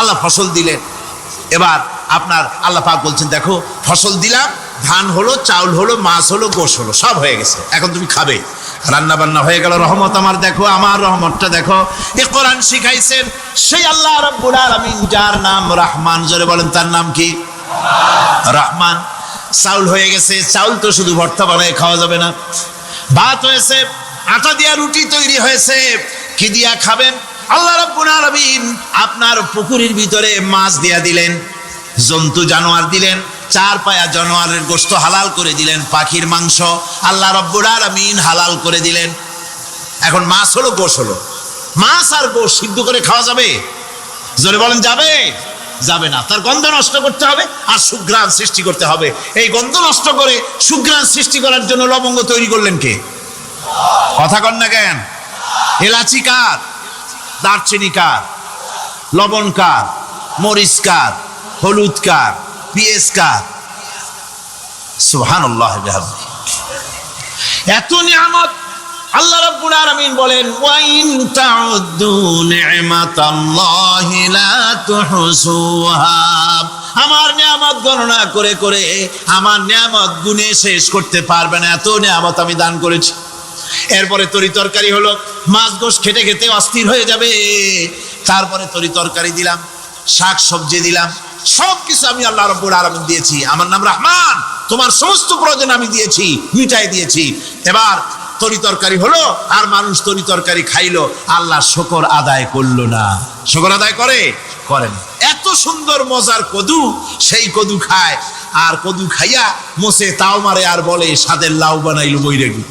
আল্লাহ ফসল দিলেন। এবার আপনার আল্লাহ পাক বলছেন, দেখো ফসল দিলাম, ধান হলো, চাউল হলো, মাছ হলো, গোশ হলো, সব হয়ে গেছে, এখন তুমি খাবে। রান্না বান্না হয়ে গেল, রহমত আমার দেখো, আমার রহমতটা দেখো। এ কোরআন শিখাইছেন সেই আল্লাহ রাব্বুল আলামিন, যার নাম রহমান। জোরে বলেন, তার নাম কি? রহমান। চাউল হয়ে গেছে, চাউল তো শুধু ভর্তা বানায় খাওয়া যাবে না, ভাত হয়েছে, আটা দিয়া রুটি তৈরি হয়েছে, কি দিয়া খাবেন? আল্লাহ রাব্বুল আলামিন আপনার পুকুরের ভিতরে মাছ দিয়া দিলেন, জন্তু জানোয়ার দিলেন, চার পায়া জানোয়ারের গোশত হালাল করে দিলেন, পাখির মাংস আল্লাহ রাব্বুল আলামিন হালাল করে দিলেন। এখন মাছ হলো, গোশ হলো, মাছ আর গোশ সিদ্ধ করে খাওয়া যাবে? জোরে বলেন, যাবে? যাবে না। তার গন্ধ নষ্ট করতে হবে আর সুঘ্রাণ সৃষ্টি করতে হবে। এই গন্ধ নষ্ট করে সুঘ্রাণ সৃষ্টি করার জন্য লবঙ্গ তৈরি করলেন কে? কথা কন না কেন? এলাচি কার? দারচিনি কার? লবণ কার? মরিচ কার? হলুদ কার? পেঁয়াজ কার? সুবহানাল্লাহ। এত নিয়ামত আল্লাহ রাব্বুল আলামিন বলেন, ওয়া ইন তাউদ্দু নি'মাতাল্লাহি লা তুহসুহা। আমার নিয়ামত গণনা করে করে আমার নিয়ামত গুণে শেষ করতে পারবে না, এত নিয়ামত আমি দান করেছি। এরপরে তরি তরকারি হলো, মাছ গোশ খেতে খেতে অস্থির হয়ে যাবে, তারপরে তরি তরকারি দিলাম, শাক সবজি দিলাম, সব কিছু আমি আল্লাহ রাব্বুল আলামিন দিয়েছি। আমার নাম রহমান, তোমার সমস্ত প্রয়োজন আমি দিয়েছি, মিটাই দিয়েছি। এবার তরি তরকারি হলো আর মানুষ তরি তরকারি খাইলো, আল্লাহ শুকর আদায় করলো না। শুকর আদায় করেন। এত সুন্দর মজার কদু, সেই কদু খায়, আর কদু খাইয়া মোসে তাও মারে আর বলে স্বাদের লাউ বানাইলো বৈরাগী।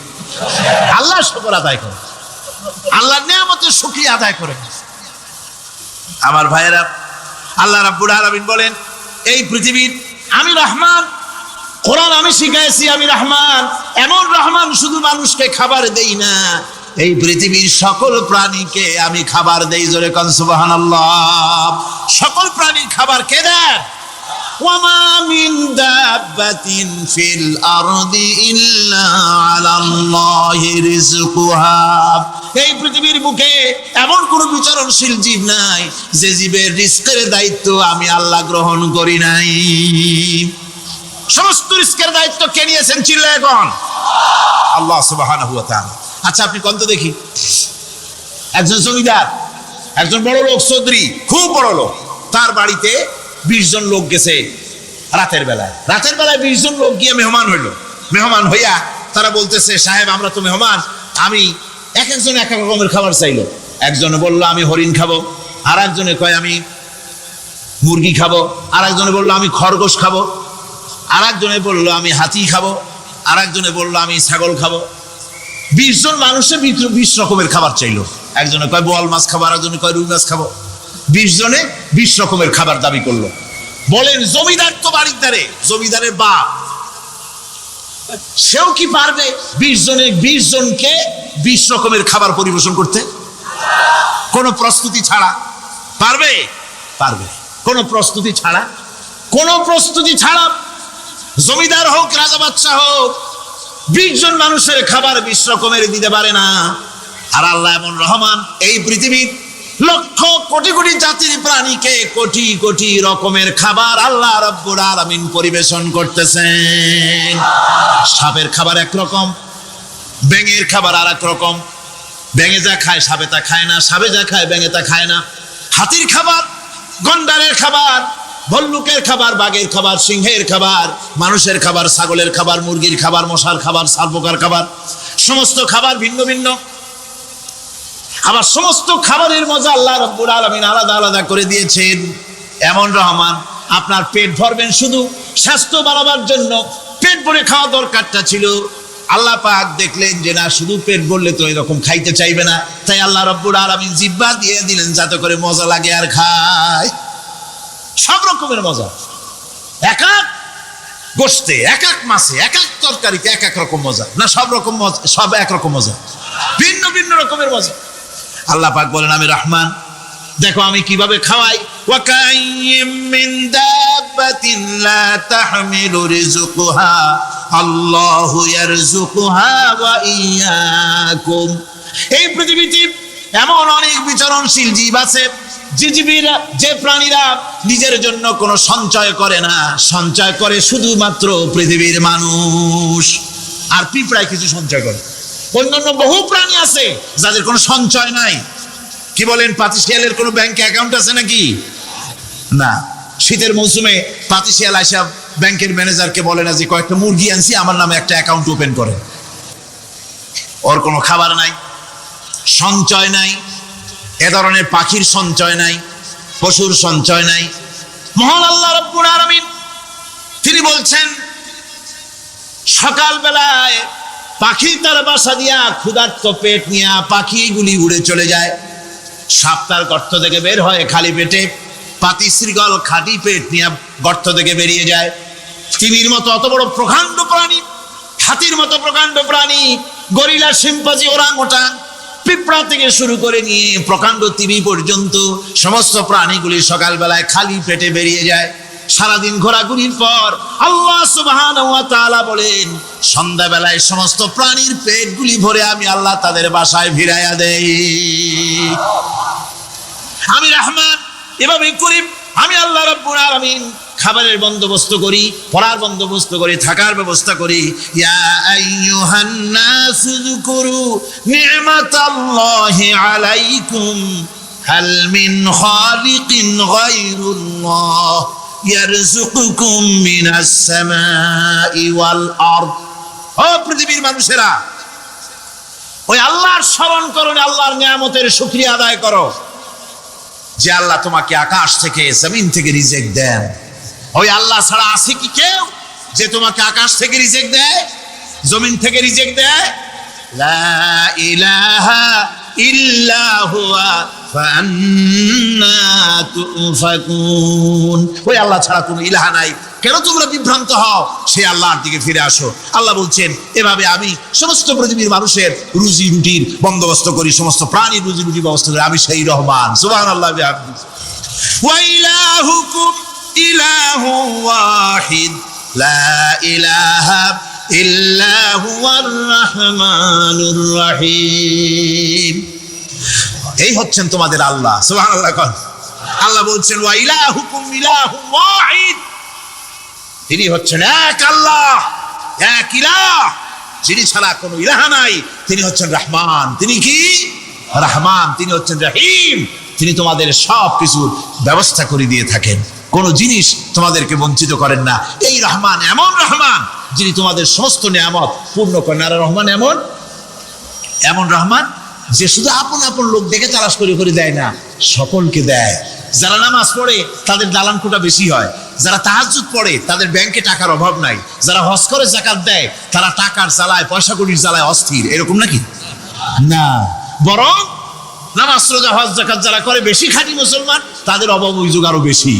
আল্লাহ শুকর আদায় করে, আল্লাহর নিয়ামতের শুকরিয়া আদায় করে। আমার ভাইয়েরা, আল্লাহ রাব্বুল আলামিন বলেন, এই পৃথিবীর আমি রহমান, কোরআন আমি শিখাইছি আমি রহমান। এমন রহমান শুধু মানুষকে খাবার দেই না, এই পৃথিবীর সকল প্রাণীকে আমি খাবার দেই। জোরে কোন সুবহানাল্লাহ। সকল প্রাণীর খাবার কে দেন? ওয়ামা মিন দাব্বাতিন ফিল আরদি ইল্লা আলাল্লাহি রিজকুহা। এই পৃথিবীর বুকে এমন কোন বিচরণশীল জীব নাই যে জীবের রিজকের দায়িত্ব আমি আল্লাহ গ্রহণ করি নাই। সমস্ত রিজকের দায়িত্ব কে নিয়েছেন? চিল্লায় এখন আল্লাহ সুবহানাহু ওয়া তাআলা। আচ্ছা আপনি কোন তো দেখি, একজন জমিদার, একজন বড় লোক, চৌধুরী, খুব বড় লোক, তার বাড়িতে 20 জন লোক গেছে রাতের বেলায়। 20 জন লোক গিয়ে মেহমান হইল। মেহমান হইয়া তারা বলতেছে, সাহেব আমরা তো মেহমান, আমি এক একজন এক এক রকমের খাবার চাইলো। একজনে বললো আমি হরিণ খাবো, আর একজনে কয় আমি মুরগি খাবো, আর একজনে বললো আমি খরগোশ খাবো, আর একজনে বললো আমি হাতি খাবো, আর একজনে বললো আমি ছাগল খাবো। 20 জন মানুষের 20 রকমের খাবার চাইলো। একজনে কয় বোয়াল মাছ খাবো, আর একজনে কয় রুই মাছ খাবো। 20 জনে 20 রকমের খাবার দাবি করলো। বলেন জমিদার তো বাড়ির ধারে, জমিদারের বাপ, সেও কি পারবে 20 জনকে 20 রকমের খাবার পরিবেশন করতে? কোন প্রস্তুতি ছাড়া পারবে? কোন প্রস্তুতি ছাড়া জমিদার হোক, রাজা বাদশা হোক, 20 জন মানুষের খাবার 20 রকমের দিতে পারে না। আর আল্লাহ এমন রহমান, এই পৃথিবীর লক্ষ কোটি কোটি জাতির প্রাণীকে কোটি কোটি রকমের খাবার আল্লাহ রাব্বুল আলামিন পরিবেশন করতেছেন। সাপের খাবার একরকম, ব্যাঙের খাবার আর এক রকম। ব্যাঙে যা খায় সাপে তা খায় না, সাপে যা খায় ব্যাঙে তা খায় না। হাতির খাবার, গন্ডারের খাবার, ভল্লুকের খাবার, বাঘের খাবার, সিংহের খাবার, মানুষের খাবার, ছাগলের খাবার, মুরগির খাবার, মশার খাবার, সারপোকার খাবার, সমস্ত খাবার ভিন্ন ভিন্ন। আবার সমস্ত খাবারের মজা আল্লাহ রাব্বুল আলামিন আলাদা আলাদা করে দিয়েছেন। এমন রহমান, আপনার পেট ভরবেন শুধু স্বাস্থ্য বাড়াবার জন্য, পেট ভরে খাওয়া দরকারটা ছিল। আল্লাহ পাক দেখলেন যে না, শুধু পেট ভরলে তো এরকম খাইতে চাইবে না, তাই আল্লাহ রাব্বুল আলামিন জিহ্বা দিয়ে দিলেন যাতে করে মজা লাগে আর খায়। সব রকমের মজা, এক এক গোশতে, এক এক মাছে, এক এক তরকারিতে এক এক রকম মজা না, সব রকম মজা, সব একরকম মজা, ভিন্ন ভিন্ন রকমের মজা। আল্লাহ পাক বলেন আমি রহমান, দেখো আমি কিভাবে খাওয়াই। ওয়া কাইয়্যিম মিন দাব্বাতিন লা তাহমিলু রিজকুহা আল্লাহু ইয়ারযুকুহা ওয়া ইয়্যাকুম। এই পৃথিবীতে এমন অনেক বিচরণশীল জীব আছে যে প্রাণীরা নিজের জন্য কোনো সঞ্চয় করে না, সঞ্চয় করে শুধুমাত্র পৃথিবীর মানুষ। আর পিঁপড়ায় কিছু সঞ্চয় করে। অন্যান্য বহু প্রাণী আছে যাদের কোনো সঞ্চয় নাই। কি বলেন, পাতিশিয়ালের কোনো ব্যাংকে অ্যাকাউন্ট আছে নাকি? না। শীতের মৌসুমে পাতিশিয়াল আইসা ব্যাংকের ম্যানেজারকে বলে না যে কয়েকটা মুরগি আনছি, আমার নামে একটা অ্যাকাউন্ট ওপেন করে। ওর কোনো খাবার নাই, সঞ্চয় নাই। এ ধরনের পাখির সঞ্চয় নাই, পশুর সঞ্চয় নাই। মহান আল্লাহ রাব্বুল আলামিন তিনি বলছেন, সকালবেলায় পাখি তার বাসা দিয়া ক্ষুধার্ত পেট নিয়ে পাখিগুলি উড়ে চলে যায়। সাপ তার গর্ত থেকে বের হয় খালি পেটে, পাতি শৃগাল খাঁটি পেট নিয়ে গর্ত থেকে বেরিয়ে যায়। তিমির মতো অত বড় প্রকাণ্ড প্রাণী, হাতির মতো প্রকাণ্ড প্রাণী, গরিলা, শিম্পাঞ্জি, ওরাংওটাং, পিঁপড়া থেকে শুরু করে নিয়ে প্রকাণ্ড তিমি পর্যন্ত সমস্ত প্রাণীগুলি সকালবেলায় খালি পেটে বেরিয়ে যায়। সারাদিন ঘোরাঘুরির পর আল্লাহ সুবহানাহু ওয়া তাআলা বলেন, সন্ধ্যাবেলায় সমস্ত প্রাণীর পেটগুলি ভরে আমি আল্লাহ তাদের বাসায় ফিরাইয়া দেই। আমি রহমান, এভাবে করি। আমি আল্লাহ রাব্বুল আলামিন খাবারের বন্দোবস্ত করি, পড়ার বন্দোবস্ত করি, থাকার ব্যবস্থা করি। ইয়া আইয়ুহান নাসু যুকুরু নি'মাতাল্লাহি আলাইকুম হাল মিন খালিকিন গায়রুল্লাহ ইয়ারযুকুকুম মিনাস সামাই ওয়াল আরদ। ও পৃথিবীর মানুষেরা, ওই আল্লাহর স্মরণ করো, আল্লাহর নিয়ামতের শুকরিয়া আদায় করো যে আল্লাহ তোমাকে আকাশ থেকে, জমিন থেকে রিজিক দেন। ওই আল্লাহ ছাড়া আছে কি কেউ যে তোমাকে আকাশ থেকে রিজিক দেয়, জমিন থেকে রিজিক দেয়? লা ইলাহা ইল্লা হুয়া ফান্না তুফাকুন। ওই আল্লাহ ছাড়া কোনো ইলাহা নাই, কেন তোমরা বিভ্রান্ত হও? সেই আল্লাহর দিকে ফিরে আসো। আল্লাহ বলছেন, এভাবে আমি সমস্ত পৃথিবীর মানুষের রুজি রুটির বন্দোবস্ত করি, সমস্ত প্রাণীর রুজি রুটির ব্যবস্থা করি। আমি সেই রহমান। সুবহানাল্লাহ বিহামদিহি। ওয়া ইলাহুকুম ইলাহু ওয়াহিদ লা ইলাহা ইল্লা হুয়ার রহমানুর রহিম। এই হচ্ছেন তোমাদের আল্লাহ। সুবহানাল্লাহ। আল্লাহ বলছেন, ওয়া ইলাহুকুম ইলাহু ওয়াহিদ, তিনি হচ্ছেন এক আল্লাহ, এক ইলাহ, যিনি ছাড়া কোনো ইলাহা নাই। তিনি হচ্ছেন রহমান। তিনি কি? রহমান। তিনি হচ্ছেন রহিম। তিনি তোমাদের সব কিছুর ব্যবস্থা করে দিয়ে থাকেন, কোনো জিনিস তোমাদেরকে বঞ্চিত করেন না। এই রহমান এমন রহমান যিনি তোমাদের সমস্ত নিয়ামত পূর্ণ করেন। আর রহমান এমন রহমান যে শুধু আপন আপন লোক দেখে তালাশ করে করে দেয় না, সকলকে দেয়। যারা নামাজ পড়ে তাদের দালান কোটা বেশি হয়, যারা তাহাজ্জুদ পড়ে তাদের ব্যাংকে টাকার অভাব নাই, যারা হজ করে যাকাত দেয় তারা টাকার জ্বালায়, পয়সা কড়ির জ্বালায় অস্থির। এরকম নাকি? না, বরং নামাজ রোজা হজ যাকাত যারা করে বেশি খাঁটি মুসলমান, তাদের অভাব অভিযোগ আরো বেশি।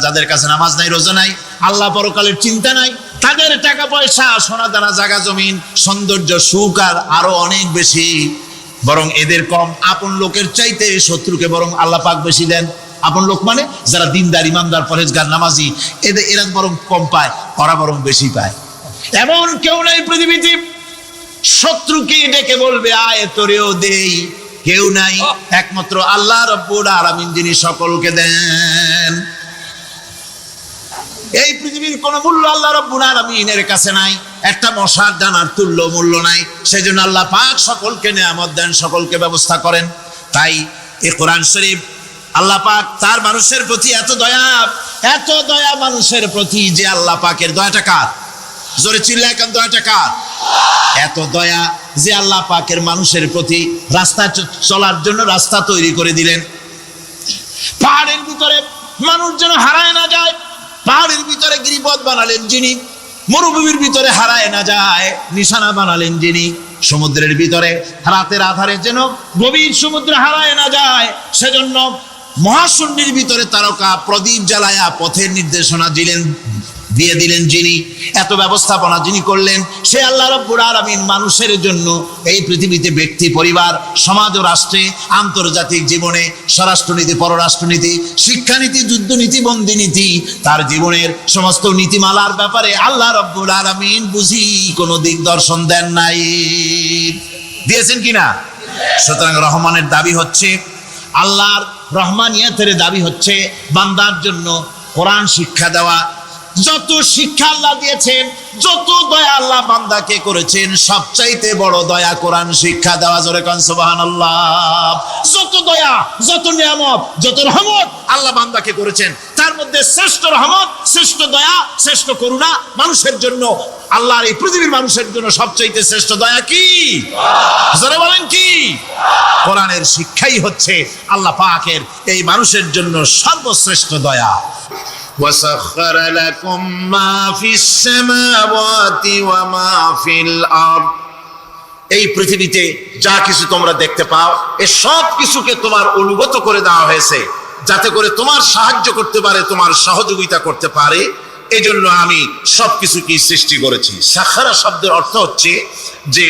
যাদের কাছে নামাজ নাই, রোজা নাই, আল্লাহ পরকালের চিন্তা নাই, তাদের টাকা পয়সা, সোনা দানা, জায়গা জমিন, সৌন্দর্য, সুখ আর আরো অনেক বেশি। বরং এদের কম। আপন লোকের চাইতে শত্রুকে বরং আল্লাহ পাক বেশি দেন। আপন লোক মানে যারা দিনদার, ইমানদার, পরেজগার, নামাজি, এরা বরং কম পায়, ওরা বরং বেশি পায়। এমন কেউ নাই পৃথিবীতে শত্রুকে ডেকে বলবে আয় তোরেও দেই, কেউ নাই। একমাত্র আল্লাহ রাব্বুল আলামিন যিনি সকলকে দেন। এই পৃথিবীর কোন মূল্য আল্লাহ রাব্বুল আলামিনের কাছে নাই, একটা মশার দানার তুল্য মূল্য নাই। সেজন্য আল্লাহ পাক সকলকে নিয়ামত দেন, সকলকে ব্যবস্থা করেন। তাই এই কোরআন শরীফ আল্লাহ পাক তার মানুষের প্রতি এত দয়া মানুষের প্রতি, যে আল্লাহ পাকের দয়াটা কার? জোরে চিল্লায় কেন? দয়াটা কার? এত দয়া যে আল্লাহ পাকের মানুষের প্রতি রাস্তা চলার জন্য রাস্তা তৈরি করে দিলেন। পাহাড়ের ভিতরে মানুষ যেন হারায় না যায়, পাহাড়ের ভিতরে গিরিপথ বানালেন যিনি, মরুভূমির ভিতরে হারায় না যায় নিশানা বানালেন যিনি, সমুদ্রের ভিতরে রাতের আধারে যেন গভীর সমুদ্রে হারায় না যায় সেজন্য মহাশূন্যের ভিতরে তারকা প্রদীপ জ্বালায়া পথের নির্দেশনা দিয়ে দিলেন যিনি, এত ব্যবস্থাপনা যিনি করলেন, সে আল্লাহ রাব্বুল আলামিন মানুষের জন্য এই পৃথিবীতে ব্যক্তি, পরিবার, সমাজ ও রাষ্ট্রে, আন্তর্জাতিক জীবনে, স্বরাষ্ট্রনীতি, পররাষ্ট্রনীতি, শিক্ষানীতি, যুদ্ধনীতি, বন্দিনীতি, তার জীবনের সমস্ত নীতিমালার ব্যাপারে আল্লাহ রাব্বুল আলামিন বুঝি কোনো দিগদর্শন দেন নাই। দিয়েছেন কিনা? সুতরাং রহমানের দাবি হচ্ছে আল্লাহর রহমানিয়াতের দাবি হচ্ছে বান্দার জন্য কোরআন শিক্ষা দেওয়া। যত শিক্ষা আল্লাহ দিয়েছেন, যত দয়া আল্লাহ বান্দাকে করেছেন, সবচাইতে বড় দয়া কোরআন শিক্ষা দেওয়া। জোরে কান সুবহানাল্লাহ। যত দয়া, যত নিয়ামত, যত রহমত আল্লাহ বান্দাকে করেছেন, তার মধ্যে শ্রেষ্ঠ রহমত, শ্রেষ্ঠ দয়া, শ্রেষ্ঠ করুণা মানুষের জন্য, আল্লাহর এই পৃথিবীর মানুষের জন্য সবচাইতে শ্রেষ্ঠ দয়া কি? জোরে বলেন কি? কোরআনের শিক্ষাই হচ্ছে আল্লাহ পাকের এই মানুষের জন্য সর্বশ্রেষ্ঠ দয়া। وَسَخَّرَ لَكُم مَّا فِي السَّمَاوَاتِ وَمَا فِي الْأَرْضِ। এই পৃথিবীতে যা কিছু তোমরা দেখতে পাও, এই সব কিছুকে তোমার অনুগত করে দেওয়া হয়েছে, যাতে করে তোমার সাহায্য করতে পারে, তোমার সহযোগিতা করতে পারে। এই জন্য আমি সবকিছুকে সৃষ্টি করেছি। সাখারা শব্দের অর্থ হচ্ছে যে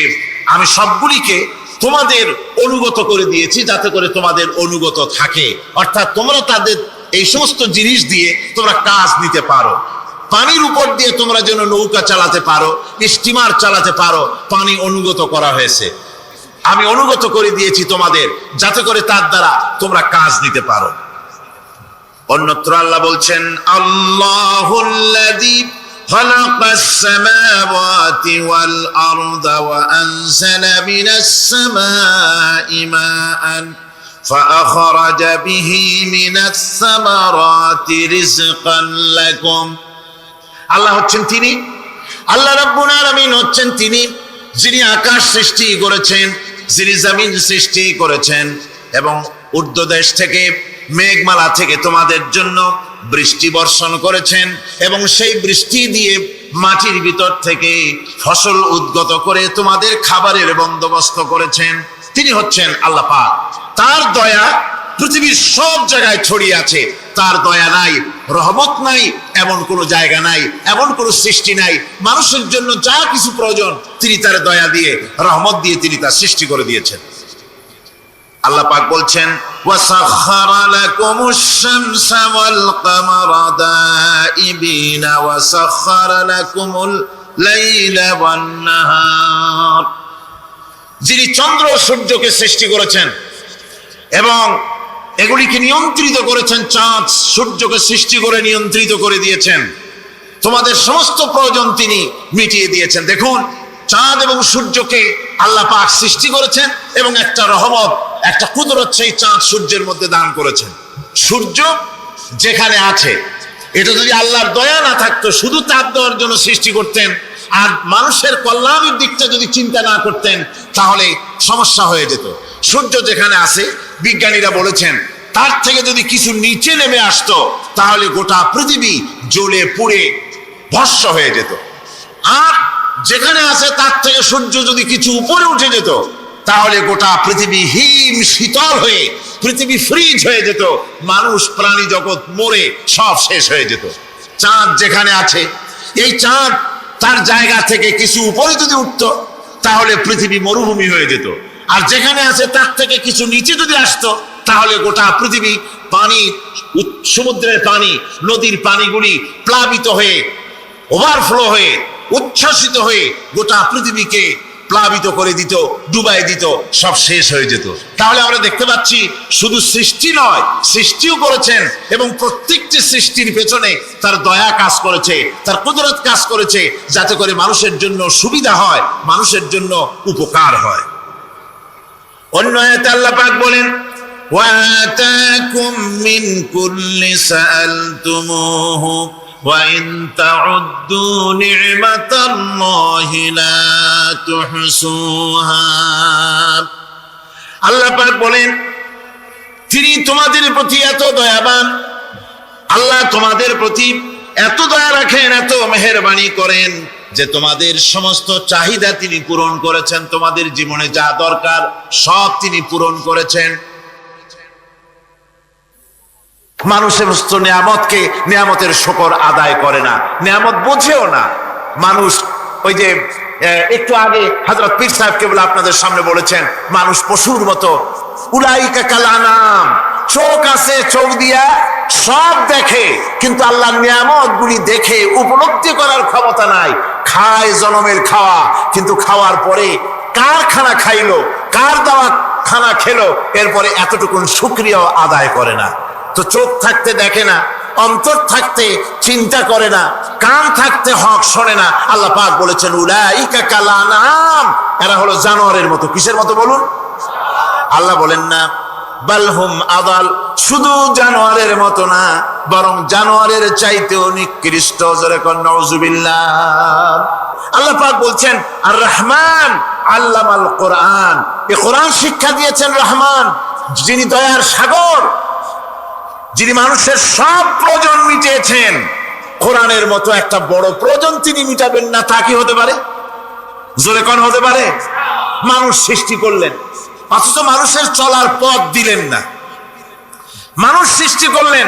আমি সবগুলিকে তোমাদের অনুগত করে দিয়েছি, যাতে করে তোমাদের অনুগত থাকে, অর্থাৎ তোমরা তাদের এই সমস্ত জিনিস দিয়ে তোমরা কাজ নিতে পারো। পানির উপর দিয়ে তোমরা যেন নৌকা চালাতে পারো, স্টিমার চালাতে পারো, পানি অনুগত করা হয়েছে। আমি অনুগত করে দিয়েছি তোমাদের, যাতে করে তার দ্বারা তোমরা কাজ নিতে পারো। অন্যত্র আল্লাহ বলছেন, আল্লাহুল্লাযী খালাকাস সামাওয়াতি ওয়াল আরদা ওয়া আনজালা মিনাস সামাই মাআন فأخرج به من الثمرات رزقا لكم। আল্লাহ হচ্ছেন তিনি, আল্লাহ রাব্বুল আলামিন হচ্ছেন তিনি যিনি আকাশ সৃষ্টি করেছেন, যিনি জমিন সৃষ্টি করেছেন, এবং ঊর্ধ্বদেশ থেকে মেঘমালা থেকে তোমাদের জন্য বৃষ্টি বর্ষণ করেছেন, এবং সেই বৃষ্টি দিয়ে মাটির ভিতর থেকে ফসল উদ্গত করে তোমাদের খাবারের বন্দোবস্ত করেছেন। তিনি হচ্ছেন আল্লাহ পাক। তার দয়া পৃথিবীর সব জায়গায় ছড়িয়ে আছে। তার দয়া নাই, রহমত নাই, এমন কোনো জায়গা নাই, এমন কোনো সৃষ্টি নাই। মানুষের জন্য যা কিছু প্রয়োজন তিনি তার দয়া দিয়ে, রহমত দিয়ে তিনি তা সৃষ্টি করে দিয়েছেন। আল্লাহ পাক বলছেন, ওয়াসাখখারা লাকুমুশ শামসা ওয়াল কামারা দাইবিনা ওয়াসাখখারা লাকুমুল লাইলা ওয়ান নাহার। যিনি চন্দ্র সূর্যকে সৃষ্টি করেছেন এবং এগুলিকে নিয়ন্ত্রিত করেছেন, চাঁদ সূর্যকে সৃষ্টি করে নিয়ন্ত্রিত করে দিয়েছেন, তোমাদের সমস্ত প্রয়োজন তিনি মিটিয়ে দিয়েছেন। দেখুন, চাঁদ এবং সূর্যকে আল্লাহ পাক সৃষ্টি করেছেন এবং একটা রহমত, একটা কুদরত সেই চাঁদ সূর্যের মধ্যে দান করেছেন। সূর্য যেখানে আছে, এটা যদি আল্লাহর দয়া না থাকতো, শুধু তাপ দেওয়ার জন্য সৃষ্টি করতেন আর মানুষের কল্যাণের দিকটা যদি চিন্তা না করতেন, তাহলে সমস্যা হয়ে যেত। সূর্য যেখানে আছে, বিজ্ঞানীরা বলেছেন তার থেকে যদি কিছু নিচে নেমে আসতো, তাহলে গোটা পৃথিবী জ্বলে পুড়ে ভস্ম হয়ে যেত। আর যেখানে আছে তার থেকে সূর্য যদি কিছু উপরে উঠে যেত, তাহলে গোটা পৃথিবী হিম শীতল হয়ে, পৃথিবী ফ্রিজ হয়ে যেত, মানুষ প্রাণী জগৎ মরে সব শেষ হয়ে যেত। চাঁদ যেখানে আছে, এই চাঁদ তার জায়গা থেকে কিছু উপরে যদি উঠতো, তাহলে পৃথিবী মরুভূমি হয়ে যেত। আর যেখানে আছে তার থেকে কিছু নিচে যদি আসতো, তাহলে গোটা পৃথিবী পানি, সমুদ্রের পানি, নদীর পানিগুলি প্লাবিত হয়ে, ওভারফ্লো হয়ে, উচ্ছ্বসিত হয়ে গোটা পৃথিবীকে প্লাবিত করে দিত, ডুবাই দিত, সব শেষ হয়ে যেত। তাহলে আমরা দেখতে পাচ্ছি শুধু সৃষ্টি নয়, সৃষ্টিও করেছেন এবং প্রত্যেকটি সৃষ্টির পেছনে তার দয়া কাজ করেছে, তার কুদরত কাজ করেছে, যাতে করে মানুষের জন্য সুবিধা হয়, মানুষের জন্য উপকার হয়। অন্য আয়াতে আল্লাহ পাক বলেন, ওয়াতাকুম মিন কুল্লি সাআলতুমুহু ওয়া ইন তাউদ্দু নি'মাতাল্লাহি লা তুহসুহা। আল্লাহ পাক বলেন, তিনি তোমাদের প্রতি এত দয়াবান, আল্লাহ তোমাদের প্রতি এত দয়া রাখেন, এত মেহেরবানি করেন যে তোমাদের সমস্ত চাহিদা তিনি পূরণ করেছেন। তোমাদের জীবনে যা দরকার সব তিনি পূরণ করেছেন। মানুষ সমস্ত নিয়ামতকে, নিয়ামতের শুকর আদায় করে না, নিয়ামত বোঝেও না মানুষ। ওই যে একটু আগে হযরত পীর সাহেব কেবল আপনাদের সামনে বলেছেন, মানুষ পশুর মতো, উলাইকা কাল আনাম, চোখ আছে, চোখ দিয়া সব দেখে, কিন্তু আল্লাহর নিয়ামত গুলি দেখে উপলব্ধি করার ক্ষমতা নাই। খায় জনমের খাওয়া, কিন্তু খাওয়ার পরে কার খানা খাইলো, কার দেওয়া খানা খেলো, এরপরে এতটুকুন শুকরিয়া আদায় করে না। তো চোখ থাকতে দেখে না, অন্তর থাকতে চিন্তা করে না, কান থাকতে হক শোনে না। আল্লাহ পাক বলেছেন উলাইকা কাল আনআম, এরা হলো জানোয়ারের মতো। কিসের মতো বলুন? আল্লাহ বলেন না বালহুম আদাল, শুধু জানোয়ারের মতো না, বরং জানোয়ারের চাইতেও নিকৃষ্ট। জোরে কোন নাউজুবিল্লাহ। আল্লাহ পাক বলছেন আর রহমান আল্লামাল কোরআন, এই কোরআন শিক্ষা দিয়েছেন রহমান, যিনি দয়ার সাগর, যিনি মানুষের সব প্রয়োজন মিটিয়েছেন। কোরআনের মতো একটা বড় প্রয়োজন তিনি মিটাবেন না, তা কি হতে পারে? জোরে কোন হতে পারে? মানুষ সৃষ্টি করলেন, অথচ মানুষের চলার পথ দিলেন না। মানুষ সৃষ্টি করলেন,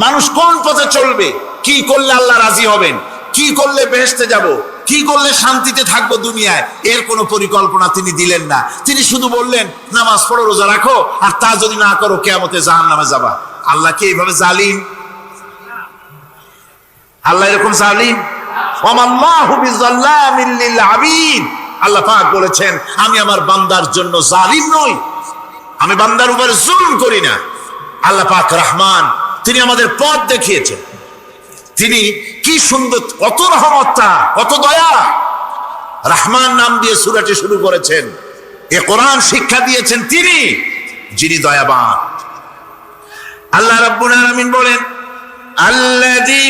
মানুষ কোন পথে চলবে, কি করলে আল্লাহ রাজি হবেন, কি করলে বেহেশতে যাব, কি করলে শান্তিতে থাকবো দুনিয়ায়, এর কোনো পরিকল্পনা তিনি দিলেন না। তিনি শুধু বললেন নামাজ পড়ো, রোজা রাখো, আর তা যদি না করো কিয়ামতে জাহান্নামে যাবা। আল্লাহ কি এইভাবে জালিম? আল্লাহ এরকম জালিম? ওয়ামাল্লাহু বিযাল্লামিল লিল আবিদ। আল্লাহ পাক বলেছেন আমি আমার বান্দার জন্য জালিম নই, আমি বান্দার উপরে জুলুম করি না। আল্লাহ পাক রহমান, তিনি আমাদের পথ দেখিয়েছেন। তিনি কি সুন্দর, কত রহমতটা, কত দয়া। রহমান নাম দিয়ে সূরাটি শুরু করেছেন। এ কোরআন শিক্ষা দিয়েছেন তিনি, যিনি দয়াবান। আল্লাহ রাব্বুল আলামিন বলেন আল্লাযী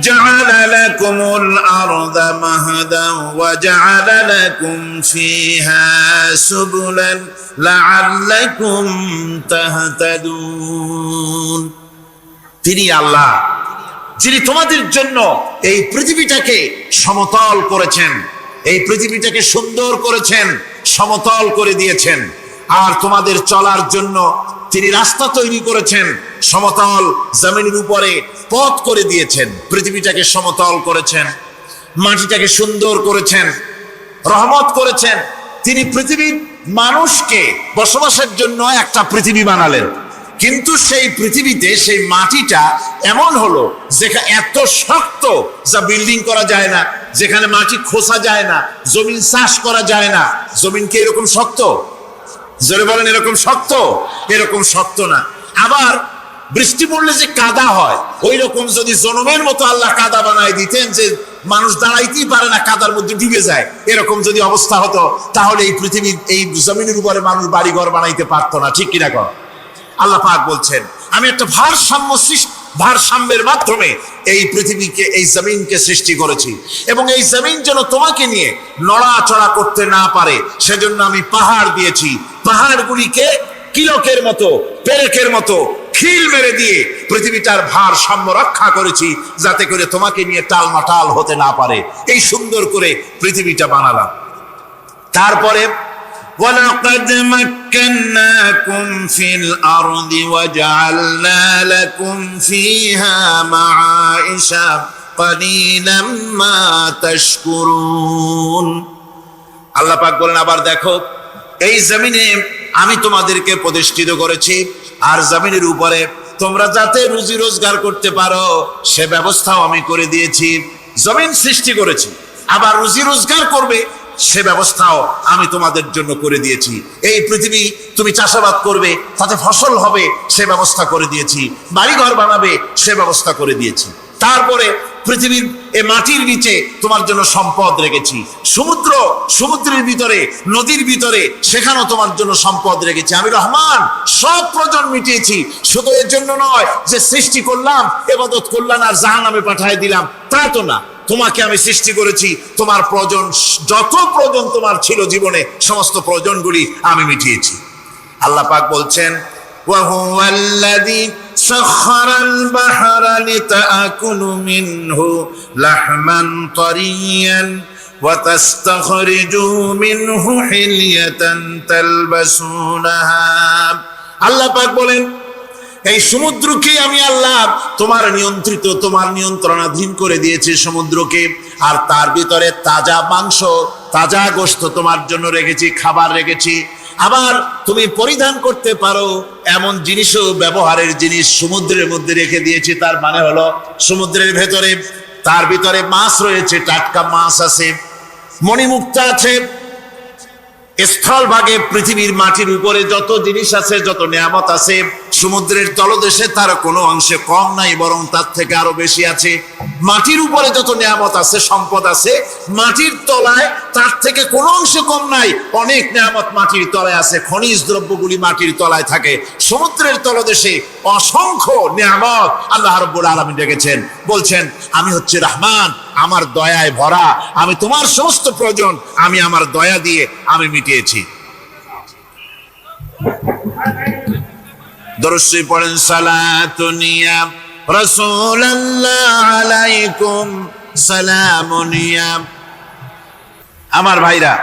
জাআলা লাকুমুল আরদা মাহাদান ওয়া জাআলা লাকুম ফীহা সুবুলান লাআল্লাকুম তাহতাদুন। তিনি আল্লাহ যিনি তোমাদের জন্য এই পৃথিবীটাকে সমতল করেছেন, এই পৃথিবীটাকে সুন্দর করেছেন, সমতল করে দিয়েছেন। আর তোমাদের চলার জন্য তিনি রাস্তা তৈরি করেছেন, সমতল জমিনের উপরে পথ করে দিয়েছেন, পৃথিবীটাকে সমতল করেছেন, মাটিটাকে সুন্দর করেছেন, রহমত করেছেন। তিনি পৃথিবীর মানুষকে বসবাসের জন্য একটা পৃথিবী বানালেন, কিন্তু সেই পৃথিবীতে সেই মাটিটা এমন হলো যেখানে এত শক্ত যা বিল্ডিং করা যায় না, যেখানে মাটি খোসা যায় না, জমিন চাষ করা যায় না। জমিন কি এরকম শক্ত? জোরে বলেন, এরকম শক্ত? এরকম শক্ত না। আবার বৃষ্টি পড়লে যে কাদা হয়, ওই রকম যদি জনমের মতো আল্লাহ কাদা বানায় দিতেন যে মানুষ দাঁড়াইতেই পারে না, কাদার মধ্যে ডুবে যায়, এরকম যদি অবস্থা হতো, তাহলে এই পৃথিবীর এই জমিনের উপরে মানুষ বাড়ি ঘর বানাইতে পারতো না। ঠিক কিনা কর? আল্লাহ পাক বলছেন আমি একটা ভারসাম্যের মাধ্যমে এই পৃথিবীকে, এই জমিনকে সৃষ্টি করেছি, এবং এই জমিন যেন তোমাকে নিয়ে নড়াচড়া করতে না পারে সেজন্য আমি পাহাড় দিয়েছি। পাহাড়গুলিকে কিলকের মতো, পেরেকের মতো খিল মেরে দিয়ে পৃথিবীটার ভারসাম্য রক্ষা করেছি, যাতে করে তোমাকে নিয়ে টালমাটাল হতে না পারে। এই সুন্দর করে পৃথিবীটা বানালাম। তারপরে وَلَقَدْ مَكَّنَّاكُمْ فِي الْأَرْضِ وَجَعَلْنَا لَكُمْ فِيهَا مَعَائِشَ قَلِيلًا مَا تَشْكُرُونَ। আল্লাহ পাক বলেন আবার দেখো, এই জমিনে আমি তোমাদেরকে প্রতিষ্ঠিত করেছি, আর জমিনের উপরে তোমরা যাতে রুজি রোজগার করতে পারো সে ব্যবস্থাও আমি করে দিয়েছি। জমিন সৃষ্টি করেছি, আবার রুজি রোজগার করবে সে ব্যবস্থাও আমি তোমাদের জন্য করে দিয়েছি। এই পৃথিবী তুমি চাষাবাদ করবে, তাতে ফসল হবে সে ব্যবস্থা করে দিয়েছি, বাড়িঘর বানাবে সে ব্যবস্থা করে দিয়েছি। তারপরে পৃথিবীর এই মাটির নিচে তোমার জন্য সম্পদ রেখেছি, সমুদ্রের ভিতরে, নদীর ভিতরে, সেখানেও তোমার জন্য সম্পদ রেখেছি। আমি রহমান সব প্রয়োজন মিটিয়েছি। শুধু এর জন্য নয় যে সৃষ্টি করলাম, ইবাদত করলাম আর জাহান্নামে পাঠিয়ে দিলাম, তা তো না। তোমাকে আমি সৃষ্টি করেছি, তোমার প্রয়োজন, যত প্রয়োজন তোমার ছিল জীবনে, সমস্ত প্রয়োজনগুলি আমি মিটিয়েছি। আল্লাহ পাক বলছেন وَهُوَ الَّذِي سَخَّرَ الْبَحْرَ لِتَأْكُلُوا مِنْهُ لَحْمًا طَرِيًّا وَتَسْتَخْرِجُوا مِنْهُ حِلْيَةً تَلْبَسُونَهَا। আল্লাহ পাক বলেন এই সমুদ্রকে আমি আল্লাহ তোমার নিয়ন্ত্রিত, তোমার নিয়ন্ত্রণাধীন করে দিয়েছি সমুদ্রকে, আর তার ভিতরে তাজা মাংস, তাজা গোশত তোমার জন্য রেখেছি, খাবার রেখেছি। আবার তুমি পরিধান করতে পারো এমন জিনিসও, ব্যবহারের জিনিস সমুদ্রের মধ্যে রেখে দিয়েছি। তার মানে হলো সমুদ্রের ভেতরে, তার ভিতরে মাছ রয়েছে, টাটকা মাছ আছে, মণিমুক্তা আছে, স্থলভাগে পৃথিবীর মাটির উপরে যত জিনিস আছে, যত নিয়ামত আছে, সমুদ্রের তলদেশে তার কোনো অংশে কম নাই, বরং তার থেকে আরো বেশি আছে। মাটির উপরে যত নিয়ামত আছে, সম্পদ আছে, মাটির তলায় তার থেকে কোনো অংশে কম নাই। অনেক নিয়ামত মাটির তলায় আছে, খনিজ দ্রব্যগুলি মাটির তলায় থাকে। সমুদ্রের তলদেশে অসংখ্য নিয়ামত আল্লাহ রাব্বুল আলামিন রেখেছেন। বলছেন, আমি হচ্ছে রহমান, আমার দয়ায় ভরা, আমি তোমার সমস্ত প্রয়োজন আমি আমার দয়া দিয়ে আমি মিটিয়েছি। দরুদ শরীফ পড়েন, সালাতুন ইয়া রাসূলুল্লাহ আলাইকুম সালামুন ইয়া। আমার ভাইরা,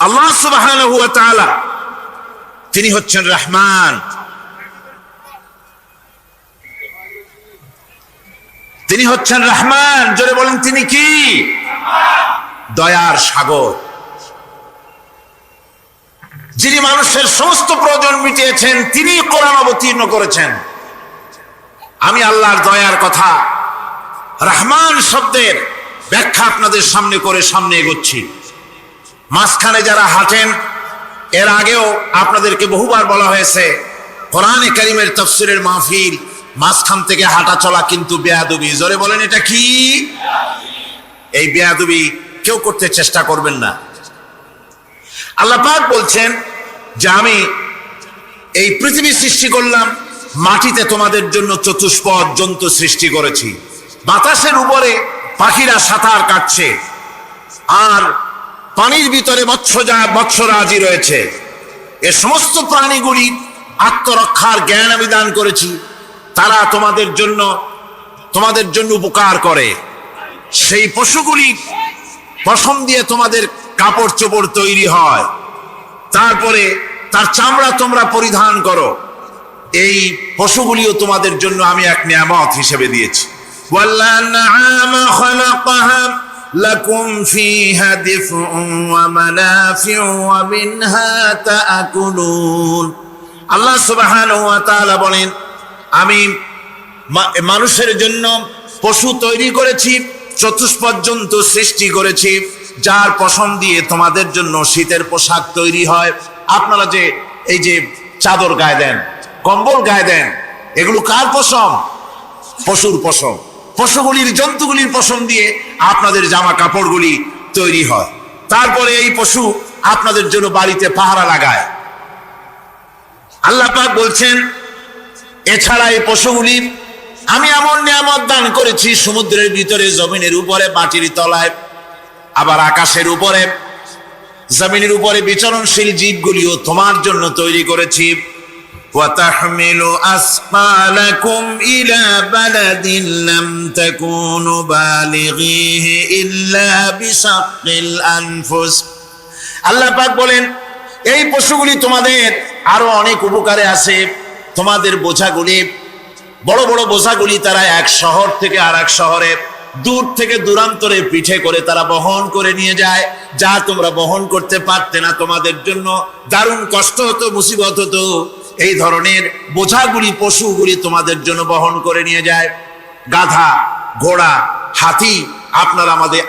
আল্লাহ সুবহানাহু ওয়া তাআলা তিনি হচ্ছেন রহমান, তিনি হচ্ছেন রহমান। জোরে বলেন, তিনি কি? দয়ার সাগর, যিনি মানুষের সমস্ত প্রয়োজন মিটিয়েছেন, তিনি কোরআন অবতীর্ণ করেছেন। আমি আল্লাহর দয়ার কথা, রহমান শব্দের ব্যাখ্যা আপনাদের সামনে করে সামনে এগোচ্ছি। মাঝখানে যারা হাঁটেন, এর আগেও আপনাদেরকে বহুবার বলা হয়েছে, কোরআনে কারীমের তাফসীরের মাহফিল, মাঝখান থেকে হাঁটা চলা কিন্তু বেয়াদবি। জোরে বলেন, এটা কি? এই বেয়াদবি কেউ করতে চেষ্টা করবেন না। আল্লাহ পাক বলছেন যে আমি এই পৃথিবী সৃষ্টি করলাম, মাটিতে তোমাদের জন্য চতুষ্পদ জন্তু সৃষ্টি করেছি, বাতাসের উপরে পাখিরা সাঁতার কাটছে, আর পানির ভিতরে মৎস্যরাজি রয়েছে। এ সমস্ত প্রাণীগুলি আত্মরক্ষার জ্ঞান আমি দান করেছি, তারা তোমাদের জন্য উপকার করে। সেই পশুগুলি পশম দিয়ে তোমাদের কাপড় চোপড় তৈরি হয়, তারপরে তার চামড়া তোমরা পরিধান করো। এই পশুগুলিও তোমাদের জন্য আমি এক নিয়ামত হিসেবে দিয়েছি। ওয়াল-আনআমা খালাকাহা লাকুম ফীহা দিফউন ওয়া মানাফিউ ওয়া মিনহা তা'কুলুন। আল্লাহ সুবহানাহু ওয়া তাআলা বলেন, আমি মানুষের জন্য পশু তৈরি করেছি, চতুষ্পদ জন্তু সৃষ্টি করেছি, যার পশম দিয়ে তোমাদের জন্য শীতের পোশাক তৈরি হয়। আপনারা যে এই যে চাদর গায়ে দেন, কম্বল গায়ে দেন, এগুলো কার পশম? পশুর পশম। পশুগুলির, জন্তুগুলির পশম দিয়ে আপনাদের জামা কাপড়গুলি তৈরি হয়। তারপরে এই পশু আপনাদের জন্য বাড়িতে পাহারা লাগায়। আল্লাহ পাক বলছেন, এছাড়া এই পশুগুলি আমি এমন নিয়ামত দান করেছি, সমুদ্রের ভিতরে, জমিনের উপরে, মাটির তলায়, আবার আকাশের উপরে, জমিনের উপরে বিচরণশীল জীবগুলিও তোমার জন্য তৈরি করেছি। ওয়াতাহমিলু আসফালাকুম ইলা বালাদিন লাম তাকুনু বালিগিহি ইল্লা বিশাক্কিল আনফুস। আল্লাহ পাক বলেন, এই পশুগুলি তোমাদের আরো অনেক উপকারে আসে। তোমাদের বোঝাগুলি, বড় বড় বোঝাগুলি তারা এক শহর থেকে আর এক শহরে, দূর থেকে দূরান্তরে পিঠে করে তারা বহন করে নিয়ে যায়, যা তোমরা বহন করতে পারতে না। তোমাদের জন্য দারুণ কষ্ট হতো, মুসিবত হতো। এই ধরনের বোঝাগুলি, পশুগুলি তোমাদের জন্য বহন করে নিয়ে যায়। গাধা, ঘোড়া, হাতি,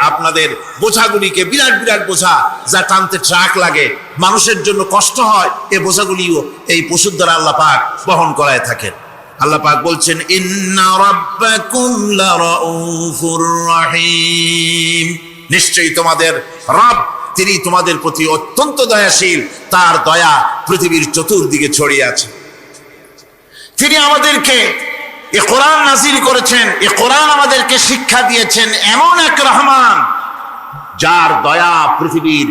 আপনাদের বোঝাগুলিকে, বিরাট বিরাট বোঝা যা টানতে ট্রাক লাগে, মানুষের জন্য কষ্ট হয়, এই বোঝাগুলিও এই পশুর দ্বারা আল্লাহ পাক বহন করায় থাকেন। আল্লাহ পাক বলছেন, ইন্না রাব্বাকুম লারাউফুর রহিম। নিশ্চয়ই তোমাদের রব, তিনি তোমাদের প্রতি অত্যন্ত দয়াশীল, তার দয়া পৃথিবীর চতুর্দিকে ছড়িয়ে আছে। তিনি আমাদেরকে এ কোরআন নাযিল করেছেন, এ কোরআন আমাদেরকে শিক্ষা দিয়েছেন এমন এক রহমান, যার দয়া পৃথিবীর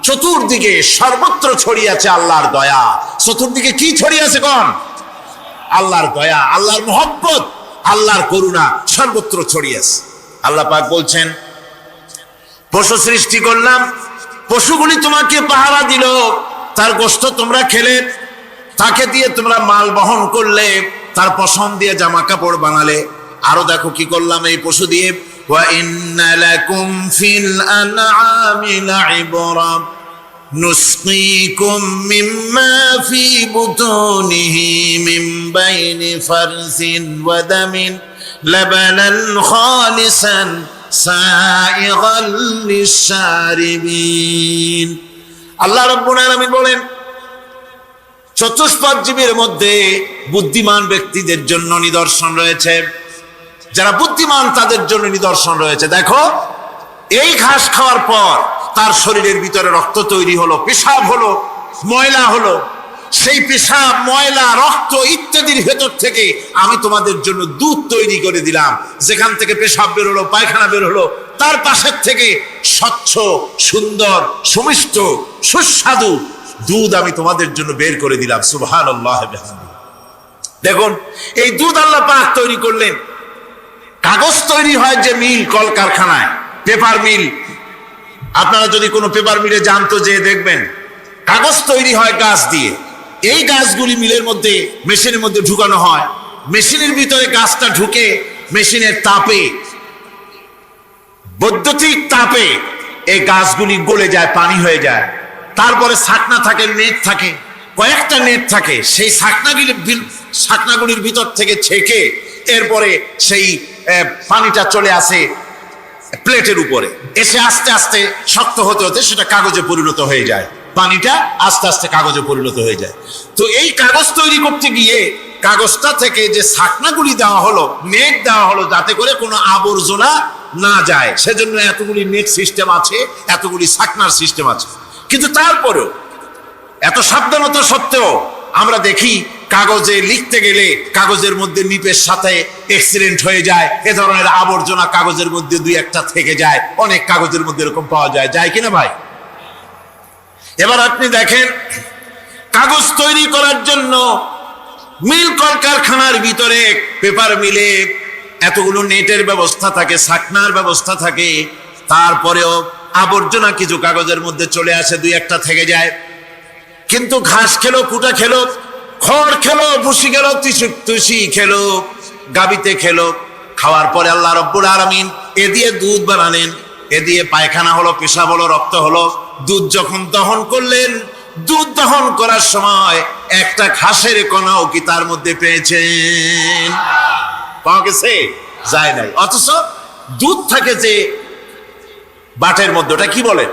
চতুর্দিকে সর্বত্র ছড়িয়ে আছে। আল্লাহর দয়া চতুর্দিকে কি ছড়িয়ে আছে? কোন? আল্লাহর দয়া, আল্লাহর মহব্বত, আল্লাহর করুণা সর্বত্র ছড়িয়ে আছে। আল্লাহ পাক বলছেন, পশু সৃষ্টি করলাম, পশুগুলি তোমাকে পাহারা দিল, তার গোশত তোমরা খেলে, তাকে দিয়ে তোমরা মাল বহন করলে, তার পশম দিয়ে জামা কাপড় বানালে। আরো দেখো কি করলাম এই পশু দিয়ে, ওয়া ইন্না লাকুম ফিল আনআমি লাইবরা নুসকিকুম মিম্মা ফি বুতুনিহি মিন বাইনি ফারসিন ওয়া দামিন লাবানান খালিসান সাইগাল লিশারিবিন। আল্লাহ রাব্বুল আলামিন বলেন চতুষ্পদ জীবের মধ্যে বুদ্ধিমান ব্যক্তিদের জন্য নিদর্শন রয়েছে, যারা বুদ্ধিমান তাদের জন্য নিদর্শন রয়েছে। দেখো, এই ঘাস খাওয়ার পর তার শরীরের ভিতরে রক্ত তৈরি হলো, পেশাব হলো, ময়লা হলো, সেই পেশাব, ময়লা, রক্ত ইত্যাদির ভেতর থেকে আমি তোমাদের জন্য দুধ তৈরি করে দিলাম। যেখান থেকে পেশাব বের হলো, পায়খানা বের হলো, তার পাশের থেকে স্বচ্ছ, সুন্দর, সুমিষ্ট, সুস্বাদু দুধ আমি তোমাদের জন্য বের করে দিলাম। সুবহানাল্লাহ। দেখুন, এই দুধ আল্লাহ পাক তৈরি করলেন। কাগজ তৈরি হয় যে মিল, কলকারখানায়, পেপার মিল, আপনারা যদি কোনো পেপার মিলে যান তো যে দেখবেন কাগজ তৈরি হয় গাছ দিয়ে। এই গাছগুলি মিলের মধ্যে, মেশিনের মধ্যে ঢুকানো হয়। মেশিনের ভিতরে গাছটা ঢুকে মেশিনের তাপে, বৈদ্যুতিক তাপে এই গাছগুলি গলে যায়, পানি হয়ে যায়। তারপরে ছাকনা থাকে, নেট থাকে, কয়েকটা নেট থাকে। সেই ছাকনাগুলির ভিতর থেকে ছেঁকে এরপরে সেই পানিটা চলে আসে প্লেটের উপরে, এসে আস্তে আস্তে শক্ত হতে হতে সেটা কাগজে পরিণত হয়ে যায়। পানিটা আস্তে আস্তে কাগজে পরিণত হয়ে যায়। তো এই কাগজ তৈরি করতে গিয়ে কাগজটা থেকে যে ছাকনাগুলি দেওয়া হলো, নেট দেওয়া হলো, যাতে করে কোনো আবর্জনা না যায়, সেজন্য এতগুলি নেট সিস্টেম আছে, এতগুলি ছাকনার সিস্টেম আছে। কিন্তু তারপরেও এত সাবধানতা সত্ত্বেও আমরা দেখি কাগজে লিখতে গেলে কাগজের মধ্যে নিপের সাথে অ্যাক্সিডেন্ট হয়ে যায়, এ ধরনের আবর্জনা কাগজের মধ্যে দুই একটা থেকে যায়। অনেক কাগজের মধ্যে এরকম পাওয়া যায়, যায় কিনা ভাই? এবার আপনি দেখেন, কাগজ তৈরি করার জন্য মিল কলকারখানার ভিতরে, পেপার মিলে এতগুলো নেটের ব্যবস্থা থাকে, ছাকনার ব্যবস্থা থাকে। তারপরেও আবর্জনা কিছু কাগজের মধ্যে চলে আসে, দুই একটা থেকে যায়। কিন্তু ঘাস খেলো, কুটা খেলো, খড় খেলো, ভুসি খেলো, তুষি খেলো, গাবিতে খেলো, খাওয়ার পরে আল্লাহ রাব্বুল আলামিন এ দিয়ে দুধ বানালেন। এ দিয়ে পায়খানা হলো, পেশাব হলো, রক্ত হলো। দুধ যখন দহন করলেন, দুধ দহন করার সময় একটা ঘাসের কণাও কি তার মধ্যে পেয়েছেন? পাওয়া গেছে? যায় নাই। অথচ দুধ থাকে যে বাটের মধ্যে, ওটা কি বলে?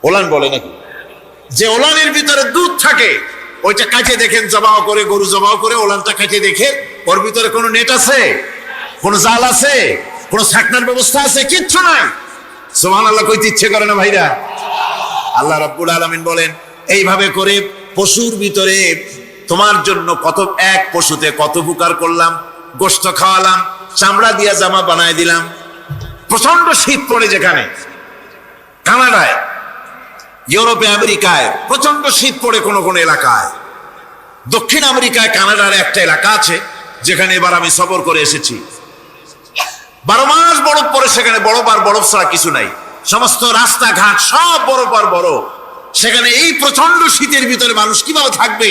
ওলান বলে নাকি? যে ওলানের ভিতরে দুধ থাকে, ওইটা কাছে দেখেন, জবাও করে, গরু জবাও করে ওলানটা কাছে দেখে, ওর ভিতরে কোনো নেট আছে, কোনো জাল আছে, কোনো ছাকনার ব্যবস্থা আছে? কিচ্ছু নাই। সুবহানাল্লাহ কইতে ইচ্ছে করে না ভাইরা? আল্লাহ রাব্বুল আলামিন বলেন, এইভাবে করে পশুর ভিতরে তোমার জন্য কত, এক পশুতে কত উপকার করলাম। গোশত খাওয়ালাম, চামড়া দিয়া জামা বানায় দিলাম। প্রচন্ড শীত পড়ে যেখানে, কানাডায়, ইউরোপে, আমেরিকায় প্রচন্ড শীত পড়ে কোন কোন এলাকায়। দক্ষিণ আমেরিকায় কানাডার একটা এলাকা আছে যেখানে এবার আমি সফর করে এসেছি। 12 মাস বরফ পড়ে সেখানে, বরফ আর বরফ ছাড়া কিছু নাই। সমস্ত রাস্তাঘাট সব বরফ আর বরফ। সেখানে এই প্রচন্ড শীতের ভিতরে মানুষ কিভাবে থাকবে?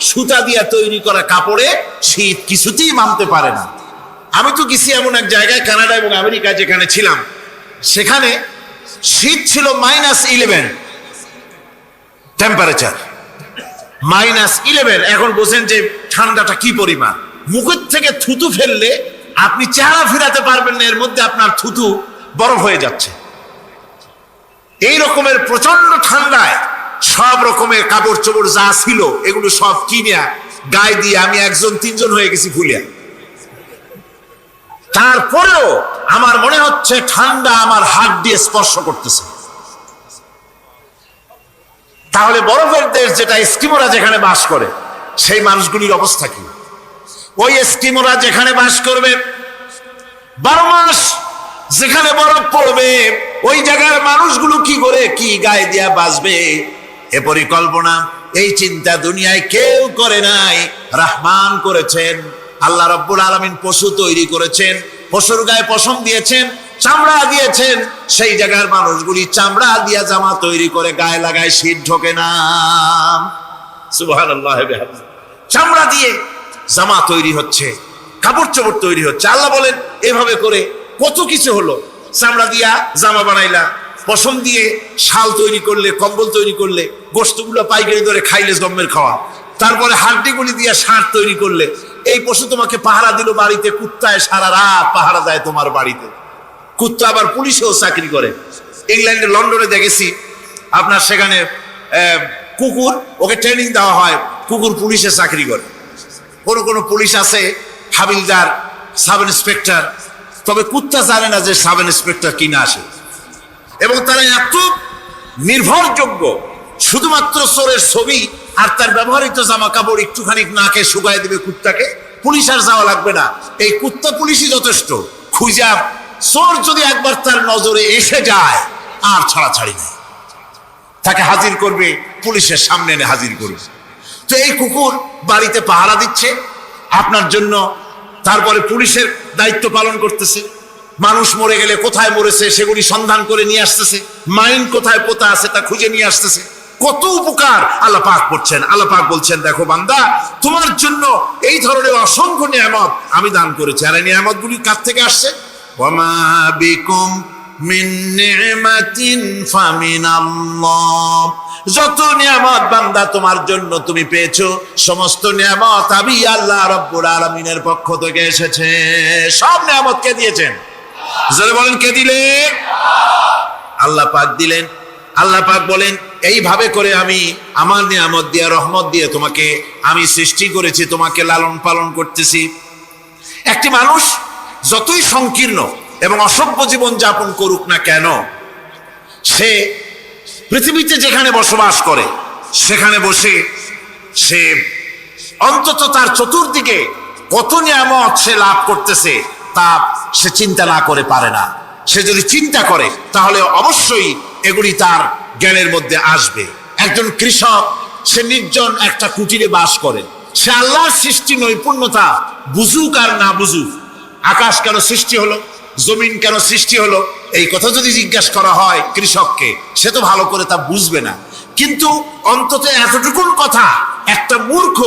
সুতা দিয়া তৈরি করা কাপড়ে শীত কিছুতেই মানতে পারে না। আমি তো গেছি এমন এক জায়গায়, কানাডা এবং আমেরিকা যেখানে ছিলাম, সেখানে শীত ছিল -11 টেম্পারেচার, -11। এখন বোঝেন যে ঠান্ডাটা কি পরিমাণ। মুখের থেকে থুতু ফেললে আপনি চেহারা ফিরাতে পারবেন না, এর মধ্যে আপনার থুতু বরফ হয়ে যাচ্ছে। এই রকমের প্রচন্ড ঠান্ডায় সব রকমের কাপড় চোপড় যা ছিল এগুলো সব কিনে গায়ে দিয়ে আমি 1-3 হয়ে গেছি ফুলিয়া। তারপরেও আমার মনে হচ্ছে ঠান্ডা আমার হাত দিয়ে স্পর্শ করতেছে। তাহলে বরফের দেশ যেটা, এস্কিমোরা যেখানে বাস করে, সেই মানুষগুলির অবস্থা কি? ওই এস্কিমোরা যেখানে বাস করবে, 12 মাস যেখানে বরফ পড়বে, ওই জায়গার মানুষগুলো কি করে, কি গায়ে দিয়া বাঁচবে? এ পরিকল্পনা, এই চিন্তা দুনিয়ায় কেউ করে নাই, রহমান করেছেন। আল্লাহ রাব্বুল আলামিন পশু তৈরি করেছেন, পশুর গায়ে পশম দিয়েছেন, চামড়া দিয়েছেন। সেই জায়গার মানুষগুলি চামড়া দিয়া জামা তৈরি করে গায়ে লাগায়, শীত ঢোকে না। সুবহানাল্লাহ। চামড়া দিয়ে জামা তৈরি হচ্ছে, কাপড় চোপড় তৈরি হচ্ছে। আল্লাহ বলেন, এভাবে করে কত কিছু হলো। চামড়া দিয়া জামা বানাইলা, পশম দিয়ে শাল তৈরি করলে, কম্বল তৈরি করলে, গোশতগুলো পাইকারি ধরে খাইলে জম্মের খাওয়া। তারপরে হাড্ডিগুলি দিয়ে সার তৈরি করলে। এই পশু তোমাকে পাহারা দিল বাড়িতে, কুত্তায় সারা রাত পাহারা দেয় তোমার বাড়িতে। কুত্তা আবার পুলিশেও চাকরি করে। ইংল্যান্ডে, লন্ডনে দেখেছি আপনার সেখানে কুকুর, ওকে ট্রেনিং দেওয়া হয়, কুকুর পুলিশে চাকরি করে। কোন কোন পুলিশ আছে হাবিলদার, সাব ইন্সপেক্টর, তবে কুত্তা জানে না যে সাব ইন্সপেক্টর কিনা আসে। এবং তারা এত নির্ভরযোগ্য, শুধুমাত্র চোরের ছবি আর তার ব্যবহৃত জামা কাপড় একটুখানি নাকে শুকায় দেবে কুত্তাকে, পুলিশ আর যাওয়া লাগবে না। এই কুত্তা পুলিশই যথেষ্ট। খুঁজা চোর যদি একবার তার নজরে এসে যায় আর ছাড়াছাড়ি নেই, তাকে হাজির করবে, পুলিশের সামনে এনে হাজির করবে। তো এই কুকুর বাড়িতে পাহারা দিচ্ছে আপনার জন্য, তারপরে পুলিশের দায়িত্ব পালন করতেছে। মানুষ মরে গেলে কোথায় মরেছে সেগুলি সন্ধান করে নিয়ে আসতেছে, মাইন কোথায় পোতা আছে তা খুঁজে নিয়ে আসতেছে। কত উপকার আল্লাহ পাক করছেন। আল্লাহ পাক বলছেন, দেখো বান্দা, তোমার জন্য এই ধরনের অসংখ্য নিয়ামত আমি দান করেছি। আর এই নিয়ামত গুলি কার থেকে আসছে? ওয়ামা বিকুম মিন নি'মাতিন ফামিনাল্লাহ। যত নিয়ামত বান্দা তোমার জন্য তুমি পেয়েছো, সমস্ত নিয়ামত আমি আল্লাহ রাব্বুল আলামিনের পক্ষ থেকে এসেছে। সব নিয়ামত কে দিয়েছেন? জোরে বলেন, কে দিলেন? আল্লাহ পাক দিলেন। আল্লাহ পাক বলেন, এইভাবে করে আমি আমার নিয়ামত দিয়ে, রহমত দিয়ে তোমাকে আমি সৃষ্টি করেছি, তোমাকে লালন পালন করতেছি। একটি মানুষ যতই সংকীর্ণ এবং অসভ্য জীবন যাপন করুক না কেন, সে পৃথিবীতে যেখানে বসবাস করে সেখানে বসে সে অন্তত তার চতুর্দিকে কত নিয়ামত সে লাভ করতেছে তা সে চিন্তা না করে পারে না। সে যদি চিন্তা করে তাহলে অবশ্যই এগুলি তার জ্ঞানের মধ্যে আসবে। একজন কৃষক, সে নির্জন একটা কুটিরে বাস করে। সে আল্লাহর সৃষ্টি নৈপুণ্যতা বুঝুক আর না বুঝুক, আকাশ কেন সৃষ্টি হলো, জমিন কেন সৃষ্টি হলো, এই কথা যদি জিজ্ঞাসা করা হয় কৃষককে, সে তো ভালো করে তা বুঝবে না। কিন্তু অন্তত এতটুকুন কথা একটা মূর্খ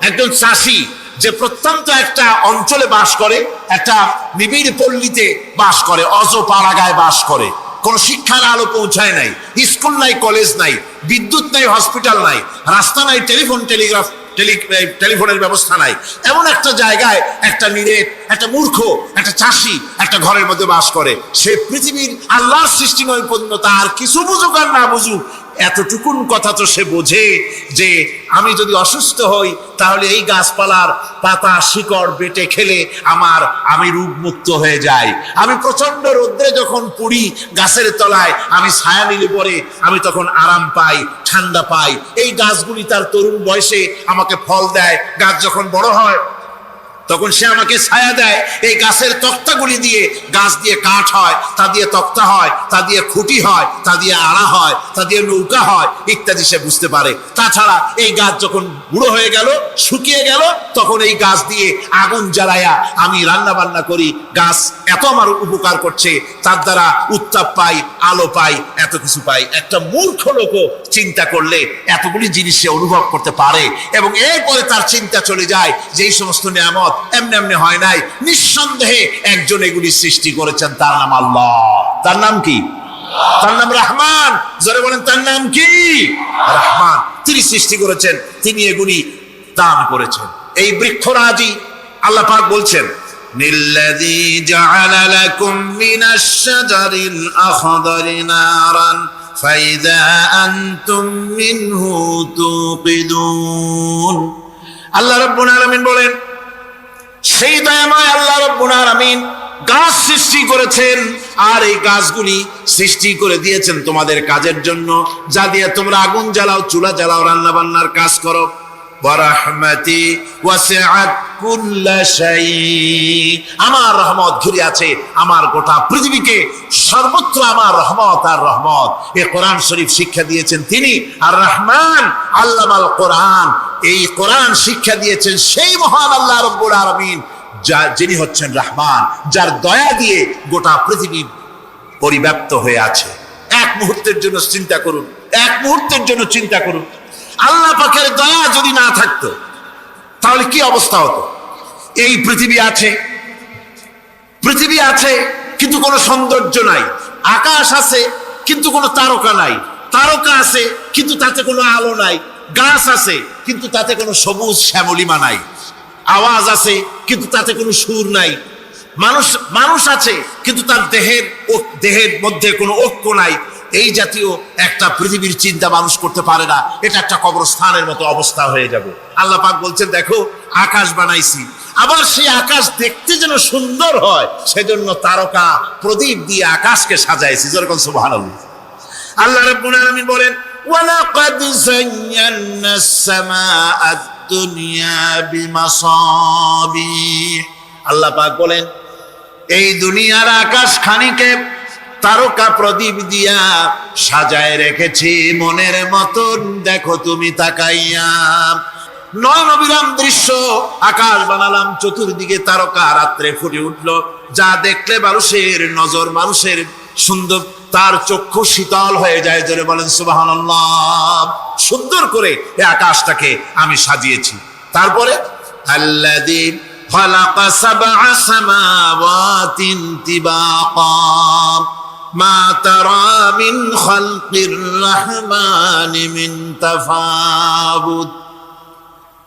একজন চাষি, যে প্রত্যন্ত একটা অঞ্চলে বাস করে, একটা নিবিড় পল্লীতে বাস করে, অজপাড়াগায় বাস করে, কোনো শিক্ষার আলো পৌঁছায় নাই, স্কুল নাই, কলেজ নাই, বিদ্যুৎ নাই, হসপিটাল নাই, রাস্তা নাই, টেলিফোনের ব্যবস্থা নাই, এমন একটা জায়গায় একটা নিরেট, একটা মূর্খ, একটা চাষি একটা ঘরের মধ্যে বাস করে। সে পৃথিবীর আল্লাহর সৃষ্টি নৈপুণ্যতা আর কিছু বুঝুক আর না বুঝুক, এতটুকুন কথা তো সে বোঝে যে আমি যদি অসুস্থ হই তাহলে এই গাছপালার পাতা শিকড় বেটে খেলে আমি রোগমুক্ত হয়ে যাই। আমি প্রচন্ড রোদ্রে যখন পুড়ি গাছের তলায়, আমি ছায়া নিলে পরে আমি তখন আরাম পাই, ঠান্ডা পাই। এই গাছগুলি তার তরুণ বয়সে আমাকে ফল দেয়, গাছ যখন বড় হয় তখন সে আমাকে ছায়া দেয়। এই গাছের তক্তাগুলি দিয়ে, গাছ দিয়ে কাঠ হয়, তা দিয়ে তক্তা হয়, তা দিয়ে খুঁটি হয়, তা দিয়ে আড়া হয়, তা দিয়ে নৌকা হয় ইত্যাদি সে বুঝতে পারে। তাছাড়া এই গাছ যখন বুড়ো হয়ে গেল, শুকিয়ে গেল, তখন এই গাছ দিয়ে আগুন জ্বালায়া আমি রান্না বান্না করি। গাছ এত আমার উপকার করছে, তার দ্বারা উত্তাপ পাই, আলো পাই, এত কিছু পাই। একটা মূর্খ লোকও চিন্তা করলে এতগুলি জিনিস সে অনুভব করতে পারে, এবং এরপরে তার চিন্তা চলে যায় যে এই সমস্ত নিয়ামত এমনি এমনি হয় নাই, নিঃসন্দেহে একজন এগুলি সৃষ্টি করেছেন, তার নাম আল্লাহ। তার নাম কি? তার নাম রহমান। জোরে বলেন, তার নাম কি? রহমান। তিনি সৃষ্টি করেছেন, তিনি এগুলি দান করেছেন। এই বৃক্ষরাজি আল্লাহ পাক বলছেন, নিল্লাযী জাআলা লাকুম মিনাশ শাজারিল আখদারি নারান ফাইযা আনতুম মিনহু তুকিদুন। আল্লাহ রাব্বুল আলামিন বলেন, সেই দয়াময় আল্লাহ রাব্বুল আলামিন গাছ সৃষ্টি করেছেন, আর এই গাছগুলি সৃষ্টি করে দিয়েছেন তোমাদের কাজের জন্য, যা দিয়ে তোমরা আগুন জ্বালাও, চুলা জ্বালাও, রান্না বান্নার কাজ করো। ওয়ারাহমাতি ওয়াসিআত কুল্লা শাই। আমার রহমত ঘিরে আছে আমার গোটা পৃথিবীকে, সর্বত্র আমার রহমত আর রহমত। এই কোরআন শরীফ শিক্ষা দিয়েছেন তিনি, আর রহমান আল্লামাল কোরআন। এই কোরআন শিক্ষা দিয়েছেন সেই মহান আল্লাহ রাব্বুল আলামিন, যিনি হচ্ছেন রহমান, যার দয়া দিয়ে গোটা পৃথিবী পরিব্যাপ্ত হয়ে আছে। এক মুহূর্তের জন্য চিন্তা করুন, এক মুহূর্তের জন্য চিন্তা করুন, আল্লাহ পাকের দয়া যদি না থাকতো তাহলে কি অবস্থা হতো? এই পৃথিবী আছে কিন্তু কোনো সৌন্দর্য নাই, আকাশ আছে কিন্তু কোনো তারকা নাই, তারকা আছে কিন্তু তাতে কোনো আলো নাই, গাছ আছে কিন্তু তাতে কোনো সবুজ শ্যামলিমা নাই, আওয়াজ আছে কিন্তু তাতে কোনো সুর নাই, মানুষ আছে কিন্তু তার দেহের মধ্যে কোনো ঐক্য নাই। এই জাতীয় একটা পৃথিবীর চিন্তা মানুষ করতে পারে না, এটা একটা কবরস্থানের মতো অবস্থা হয়ে যাবে। আল্লাহ পাক বলছেন দেখো আকাশ বানাইছি, আবার সেই আকাশ দেখতে যেন সুন্দর হয় সেজন্য তারকা প্রদীপ দিয়ে আকাশকে সাজাইছি। যেরকম সুবহানাল্লাহ। আল্লাহ রাব্বুল আলামিন বলেন ওয়ালাকাদ যায়্যানাস সামাআদ দুনিয়া বিমাসাবিহ। আল্লাহ পাক বলেন এই দুনিয়ার আকাশ খানিকে তারকা প্রদীপ দিয়া সাজায় রেখেছি মনের মতন, দেখো তুমি তাকাইয়া। নয়ন অবিরাম দৃশ্য, আকাশ বানালাম, চতুর্দিকে তারকা রাত্রে ফুটে উঠলো, যা দেখলে মানুষের নজর, মানুষের সুন্দর, তার চক্ষু শীতল হয়ে যায়। জোরে বলেন সুবহানাল্লাহ। সুন্দর করে এই আকাশটাকে আমি সাজিয়েছি। তারপরে আল্লাযী খালাকা সাবআ সামাওয়াতিন তিবাকা মা তারা মিন খালকির রহমানি মিন তাফাউত।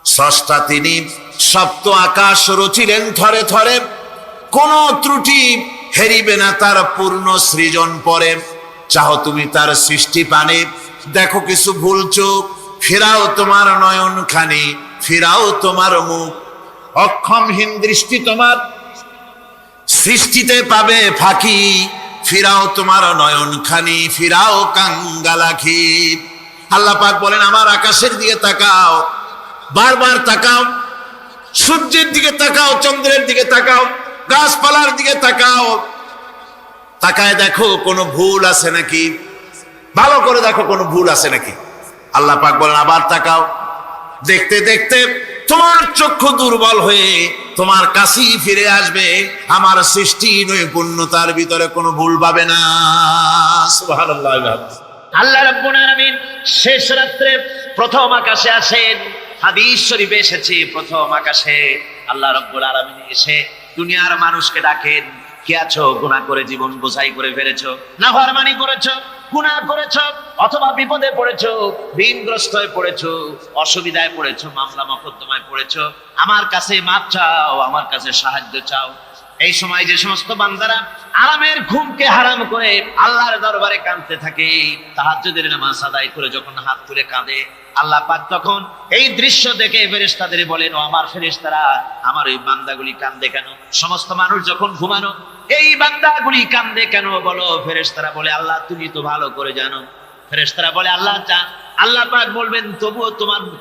স্রষ্টা তিনি সপ্ত আকাশ রচিলেন থরে থরে, কোন ত্রুটি হেরিবে না তার পূর্ণ সৃজন পরে। চাও তুমি তার সৃষ্টি পানে, দেখো কিছু ভুল চোখ, ফেরাও তোমার নয়ন খানি, ফেরাও তোমার মুখ। অক্ষমহীন দৃষ্টি তোমার সৃষ্টিতে পাবে ফাঁকি, ফিরাও তোমার নয়ন খানি, ফিরাও কাঙ্গালাখি। আল্লাহ পাক বলেন আমার আকাশের দিকে তাকাও, বারবার তাকাও, সূর্যের দিকে তাকাও, চন্দ্রের দিকে তাকাও, গাছপালার দিকে তাকাও, তাকায় দেখো কোনো ভুল আছে নাকি, ভালো করে দেখো কোনো ভুল আছে নাকি। আল্লাহ পাক বলেন আবার তাকাও, দেখতে দেখতে তোমার চক্ষু দুর্বল হয়ে তোমার কাছেই ফিরে আসবে, আমার সৃষ্টি নৈপুণ্যতার ভিতরে কোনো ভুল পাবে না। সুবহানাল্লাহ। আল্লাহ রাব্বুল আলামিন শেষ রাত্রে প্রথম আকাশে আসেন। হাদিস শরীফে এসেছে প্রথম আকাশে আল্লাহ রাব্বুল আলামিন এসে দুনিয়ার মানুষকে ডাকেন, কে আছো গুনাহ করে জীবন বোঝাই করে ফেলেছো, নাফরমানি করেছো, গুনাহ করেছো, অথবা বিপদে পড়েছো, ঋণগ্রস্ত হয়ে পড়েছো, অসুবিধায় পড়েছো, মামলা মোকদ্দমায় পড়েছো, আমার কাছে মাপ চাও, আমার কাছে সাহায্য চাও। এই সময় যে সমস্ত বান্দারা আরামের ঘুমকে হারাম করে আল্লাহর দরবারে কাঁদতে থাকে, তাহাজ্জুদের নামাজ আদায় করে যখন হাত তুলে কাঁদে, আল্লাহ পাক তখন এই দৃশ্য দেখে ফেরেশতাদের বলেন, ও আমার ফেরেশতারা, আমার ওই বান্দাগুলি কাঁদে কেন? সমস্ত মানুষ যখন ঘুমানো, এই বান্দাগুলি কাঁদে কেন বলো? ফেরেশতারা বলে আল্লাহ তুমি তো ভালো করে জানো। ফেরেশতারা বলে আল্লাহ পাক বলবেন তবুও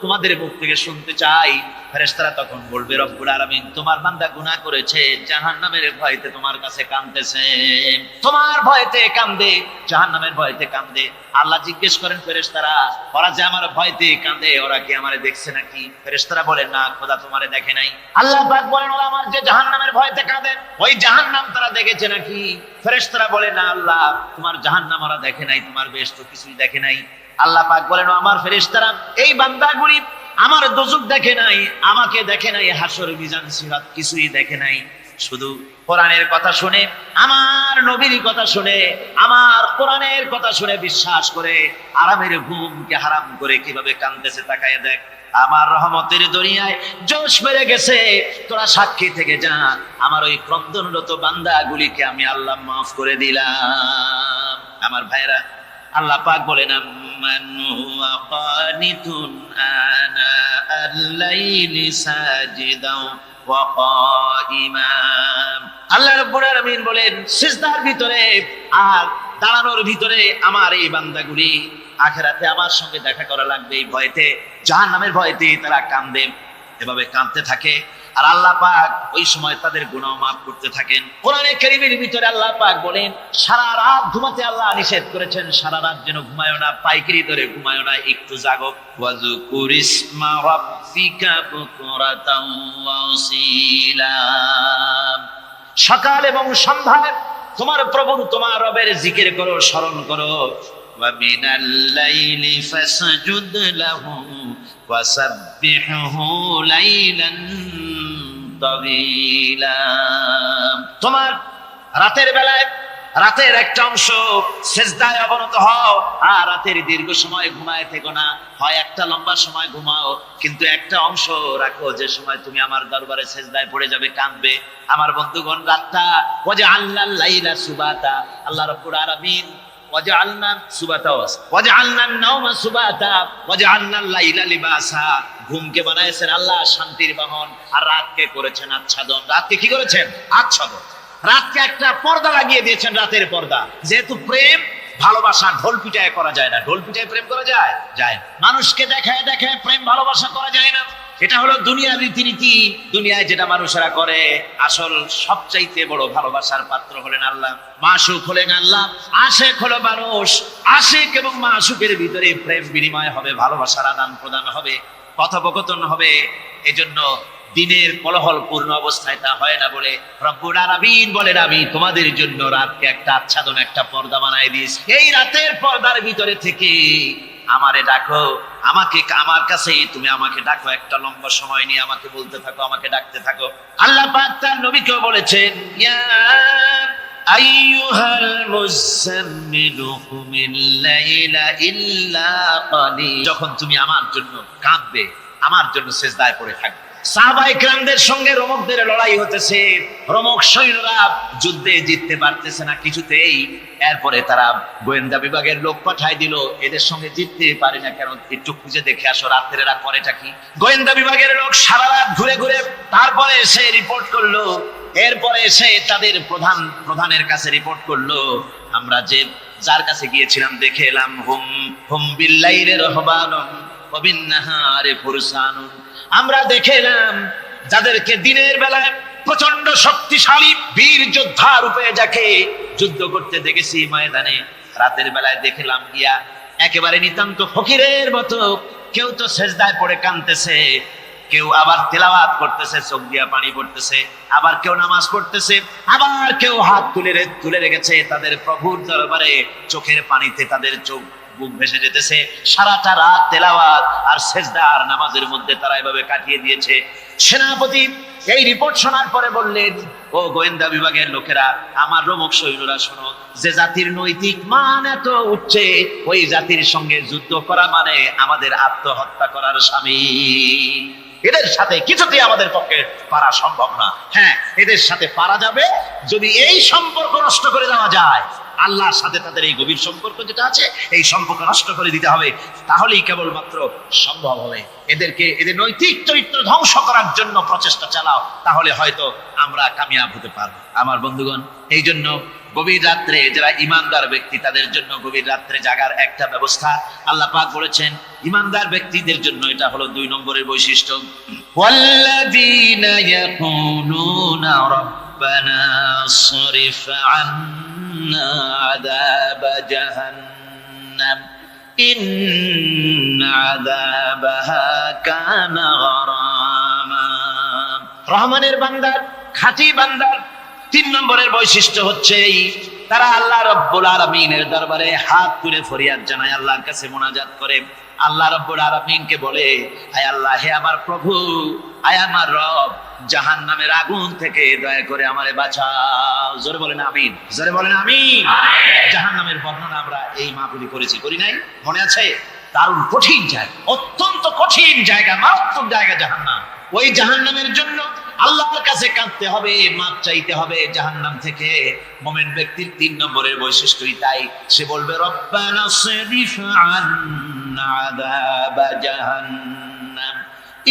তোমাদের মুখ থেকে শুনতে চাই। ফেরেশতারা তখন বলবে রব্বুল আলামিন তোমার বান্দা গুনাহ করেছে, জাহান্নামের ভয়তে তোমার কাছে কাঁদতেছে, তোমার ভয়তে কাঁদে, জাহান্নামের ভয়তে কাঁদে। আল্লাহ জিজ্ঞেস করেন ফেরেশতারা, ওরা যে আমার ভয়তে কাঁদে ওরা কি আমারে দেখছে নাকি? ফেরেশতারা বলেন না খোদা তোমারে দেখে নাই। আল্লাহ পাক বলেন ওরা আমার যে জাহান্নামের ভয়তে কাঁদে ওই জাহান্নাম তারা দেখেছে নাকি? ফেরেশতারা বলেন না আল্লাহ তোমার জাহান্নাম ওরা দেখে নাই, তোমার বেশ তো কিছুই দেখে নাই। আল্লাহ পাক বলেন আমার ফেরেশতারা এই বান্দাগুলি আমার দোজখ দেখে নাই, আমাকে দেখে নাই, হাসর মিজান সিরাত কিছুই দেখে নাই, শুধু কোরআনের কথা শুনে, আমার নবীর কথা শুনে, আমার কোরআনের কথা শুনে বিশ্বাস করে আরামের ঘুমকে হারাম করে কিভাবে কাঁদতেছে তাকায় দেখ। আমার রহমতের দরিয়ায় জোশ মেরে গেছে, তোরা সাক্ষী থেকে যা, আমার ওই ক্রন্দনরত বান্দাগুলিকে আমি আল্লাহ মাফ করে দিলাম। আমার ভাইরা, আল্লাহ পাক বলেন আম্মান হুয়া কানিতুন আনা আল-লাইলি সাজিদাও ওয়া কাইমা। আল্লাহ রাব্বুল আলামিন বলেন সিজদার ভিতরে আর দাঁড়ানোর ভিতরে আমার এই বান্দাগুলি আখিরাতে আমার সঙ্গে দেখা করা লাগবে এই ভয়তে, জাহান্নামের ভয়তে তারা কাঁদে, এভাবে কাঁদতে থাকে। আর আল্লাহ পাক ওই সময় তাদের গুনাহ মাফ করতে থাকেন। কোরআনে কারীমের ভিতরে আল্লাহ পাক বলেন সারা রাত ঘুমাতে আল্লাহ নিষেধ করেছেন, সারা রাত যেন ঘুমায়ো না, পাইকারি ধরে ঘুমায়ো না, একটু জাগো। ওয়াজকুর ইসমা রাব্বিকা বুকরাতাও ওয়া আসীলা। সকাল এবং সন্ধ্যায় তোমার প্রভু তোমার রবের জিকির করো, স্মরণ করো। ওয়া মিনাল লাইলি ফাসজুদ লাহু ওয়া সাব্বিহহু লাইলান তাওয়িলা। তোমার রাতের বেলায় রাতের একটা অংশ সিজদায় অবনত হও, আর রাতের দীর্ঘ সময় ঘুমায় থেকো না, হয় একটা লম্বা সময় ঘুমাও, কিন্তু একটা অংশ রাখো যে সময় তুমি আমার দরবারে সিজদায় পড়ে যাবে, কাঁদবে। আমার বন্ধুগণ, রাতটা ওয়াজআলনাল লাইলা সুবাতা, আল্লাহ রাব্বুল আলামিন ওয়াজআলনা সুবাতা ওয়াজআলনান নাওমা সুবাতা ওয়াজআলনাল লাইলা লিবাসা। ঘুমকে বানাইছেন আল্লাহ শান্তির বাহন, আর রাতকে করেছেন আচ্ছাদন। রাতকে কি করেছেন? আচ্ছাদন। রাতকে একটা পর্দা লাগিয়ে দিয়েছেন, রাতের পর্দা। যেহেতু প্রেম ভালোবাসা ঢোল পিটায় করা যায় না। ঢোল পিটায় প্রেম করা যায়? যায় না। মানুষকে দেখায় দেখায় প্রেম ভালোবাসা করা যায় না। এটা হলো দুনিয়ার রীতিনীতি। দুনিয়ায় যেটা মানুষেরা করে, আসল সবচাইতে বড় ভালোবাসার পাত্র হলেন আল্লাহ, মাসুক হলেন আল্লাহ, আশেক হলো মানুষ। আশেক এবং মাসুকের ভিতরে প্রেম বিনিময় হবে, ভালোবাসার আদান প্রদান হবে, কথোপকথন হবে। এজন্য দিনের কোলাহল পূর্ণ অবস্থায় তা হয় না বলে রব্বুল আলামিন বলেন, আমি তোমাদের জন্য রাতকে একটা আচ্ছাদন, একটা পর্দা বানায় দিয়েছি। এই রাতের পর্দার ভিতরে থেকে আমারে ডাকো, আমাকে আমার কাছে তুমি আমাকে ডাকো, একটা লম্বা সময় নিয়ে আমাকে বলতে থাকো, আমাকে ডাকতে থাকো। আল্লাহ পাক তার নবীকেও বলেছেন, ইয়া আইয়ুহাল মুযাম্মিলু কুমিল লাইলা ইল্লা কালিল। যখন তুমি আমার জন্য কাঁদবে, আমার জন্য সিজদায় পড়ে থাকবে। সাহাবায়ে কেরামদের সঙ্গে রোমকদের লড়াই হতেছে। রোমক সৈন্যরা যুদ্ধে জিততে পারতেছে না কিছুতেই। এরপরে তারা গোয়েন্দা বিভাগের লোক পাঠায় দিল, এদের সঙ্গে জিততে পারে না কেন, একটু খুঁজে দেখে আসো রাত্রে এরা করেটা কি। গোয়েন্দা বিভাগের লোক সারা রাত ঘুরে ঘুরে তারপরে এসে রিপোর্ট করলো। এরপরে এসে তাদের প্রধানের কাছে রিপোর্ট করলো, আমরা যার কাছে গিয়েছিলাম দেখে এলাম, হুম হুম বিল্লাইলি রাহবানুন ওয়া বিন্নাহারি ফুরসানুন। আমরা দেখে এলাম যাদেরকে দিনের বেলায় প্রচন্ড শক্তিশালী বীর যোদ্ধা রূপে যাকে যুদ্ধ করতে দেখেছি ময়দানে, রাতের বেলায় দেখলাম গিয়া একেবারে নিতান্ত ফকিরের মতো কেউ তো সেজদায় পড়ে কাঁদতেছে, কেউ আবার তেলাওয়াত করতেছে, চোখ দিয়া পানি পড়তেছে, আবার কেউ নামাজ পড়তেছে, আবার কেউ হাত তুলে রেখেছে তাদের প্রভুর দরবারে, চোখের পানিতে তাদের চোখ বুক ভেসে যেতেছে। সারাটা রাত তেলাওয়াত আর সেজদা আর নামাজের মধ্যে তারা এভাবে কাটিয়ে দিয়েছে। সেনাপতি এই রিপোর্ট শোনার পরে বললেন, ও গোয়েন্দা বিভাগের লোকেরা, আমার রোমক সৈন্যরা শোনো, যে জাতির নৈতিক মান এত উচ্চে, ওই জাতির সঙ্গে যুদ্ধ করা মানে আমাদের আত্মহত্যা করার শামিল। এদের সাথে কিছুতেই আমাদের পক্ষে পারা সম্ভব না। হ্যাঁ, এদের সাথে পারা যাবে যদি এই সম্পর্ক নষ্ট করে দেওয়া যায়। আল্লাহর সাথে তাদের এই গভীর সম্পর্ক যেটা আছে, এই সম্পর্ক নষ্ট করে দিতে হবে, তাহলেই কেবলমাত্র সম্ভব হবে। এদের নৈতিক চরিত্র ধ্বংস করার জন্য প্রচেষ্টা চালাও, তাহলে হয়তো আমরা কামিয়াব হতে পারবো। আমার বন্ধুগণ, এই জন্য গভীর রাত্রে যারা ইমানদার ব্যক্তি, তাদের জন্য গভীর রাত্রে জাগার একটা ব্যবস্থা আল্লাহ পাক বলেছেন। ইমানদার ব্যক্তিদের জন্য এটা হলো 2 নম্বরের বৈশিষ্ট্য। ওয়াল্লাযীনা ইয়াকুলুনা রাব্বানা সরিফ আন্না আযাবা জাহান্নাম ইন্না আযাবাহা কানা গারামা। রহমানের বান্দা, খাঁটি বান্দা 3 নম্বরের বৈশিষ্ট্য হচ্ছে তারা আল্লাহ রাব্বুল আলামিনের দরবারে হাত তুলে ফরিয়াদ জানায়, আল্লাহর কাছে মোনাজাত করে। আল্লাহ রাব্বুল আলামিনকে বলে, আয় আল্লাহ, হে আমার প্রভু, আয় আমার রব, জাহান্নামের আগুন থেকে দয়া করে আমারে বাঁচাও। জোরে বলেন আমিন, জোরে বলেন আমিন। জাহান্নামের বর্ণনা আমরা এই মাহফিলে করেছি, করি নাই? মনে আছে? দারুণ কঠিন জায়গা, অত্যন্ত কঠিন জায়গা, মারাত্মক জায়গা জাহান্নাম। ওই জাহান্নামের জন্য আল্লাহর কাছে কাঁদতে হবে, মাপ চাইতে হবে জাহান্নাম থেকে। মুমিন ব্যক্তির 3 নম্বরের বৈশিষ্ট্যই তাই। সে বলবে, রব্বানা সরিফ আন্না আযাবা জাহান্নাম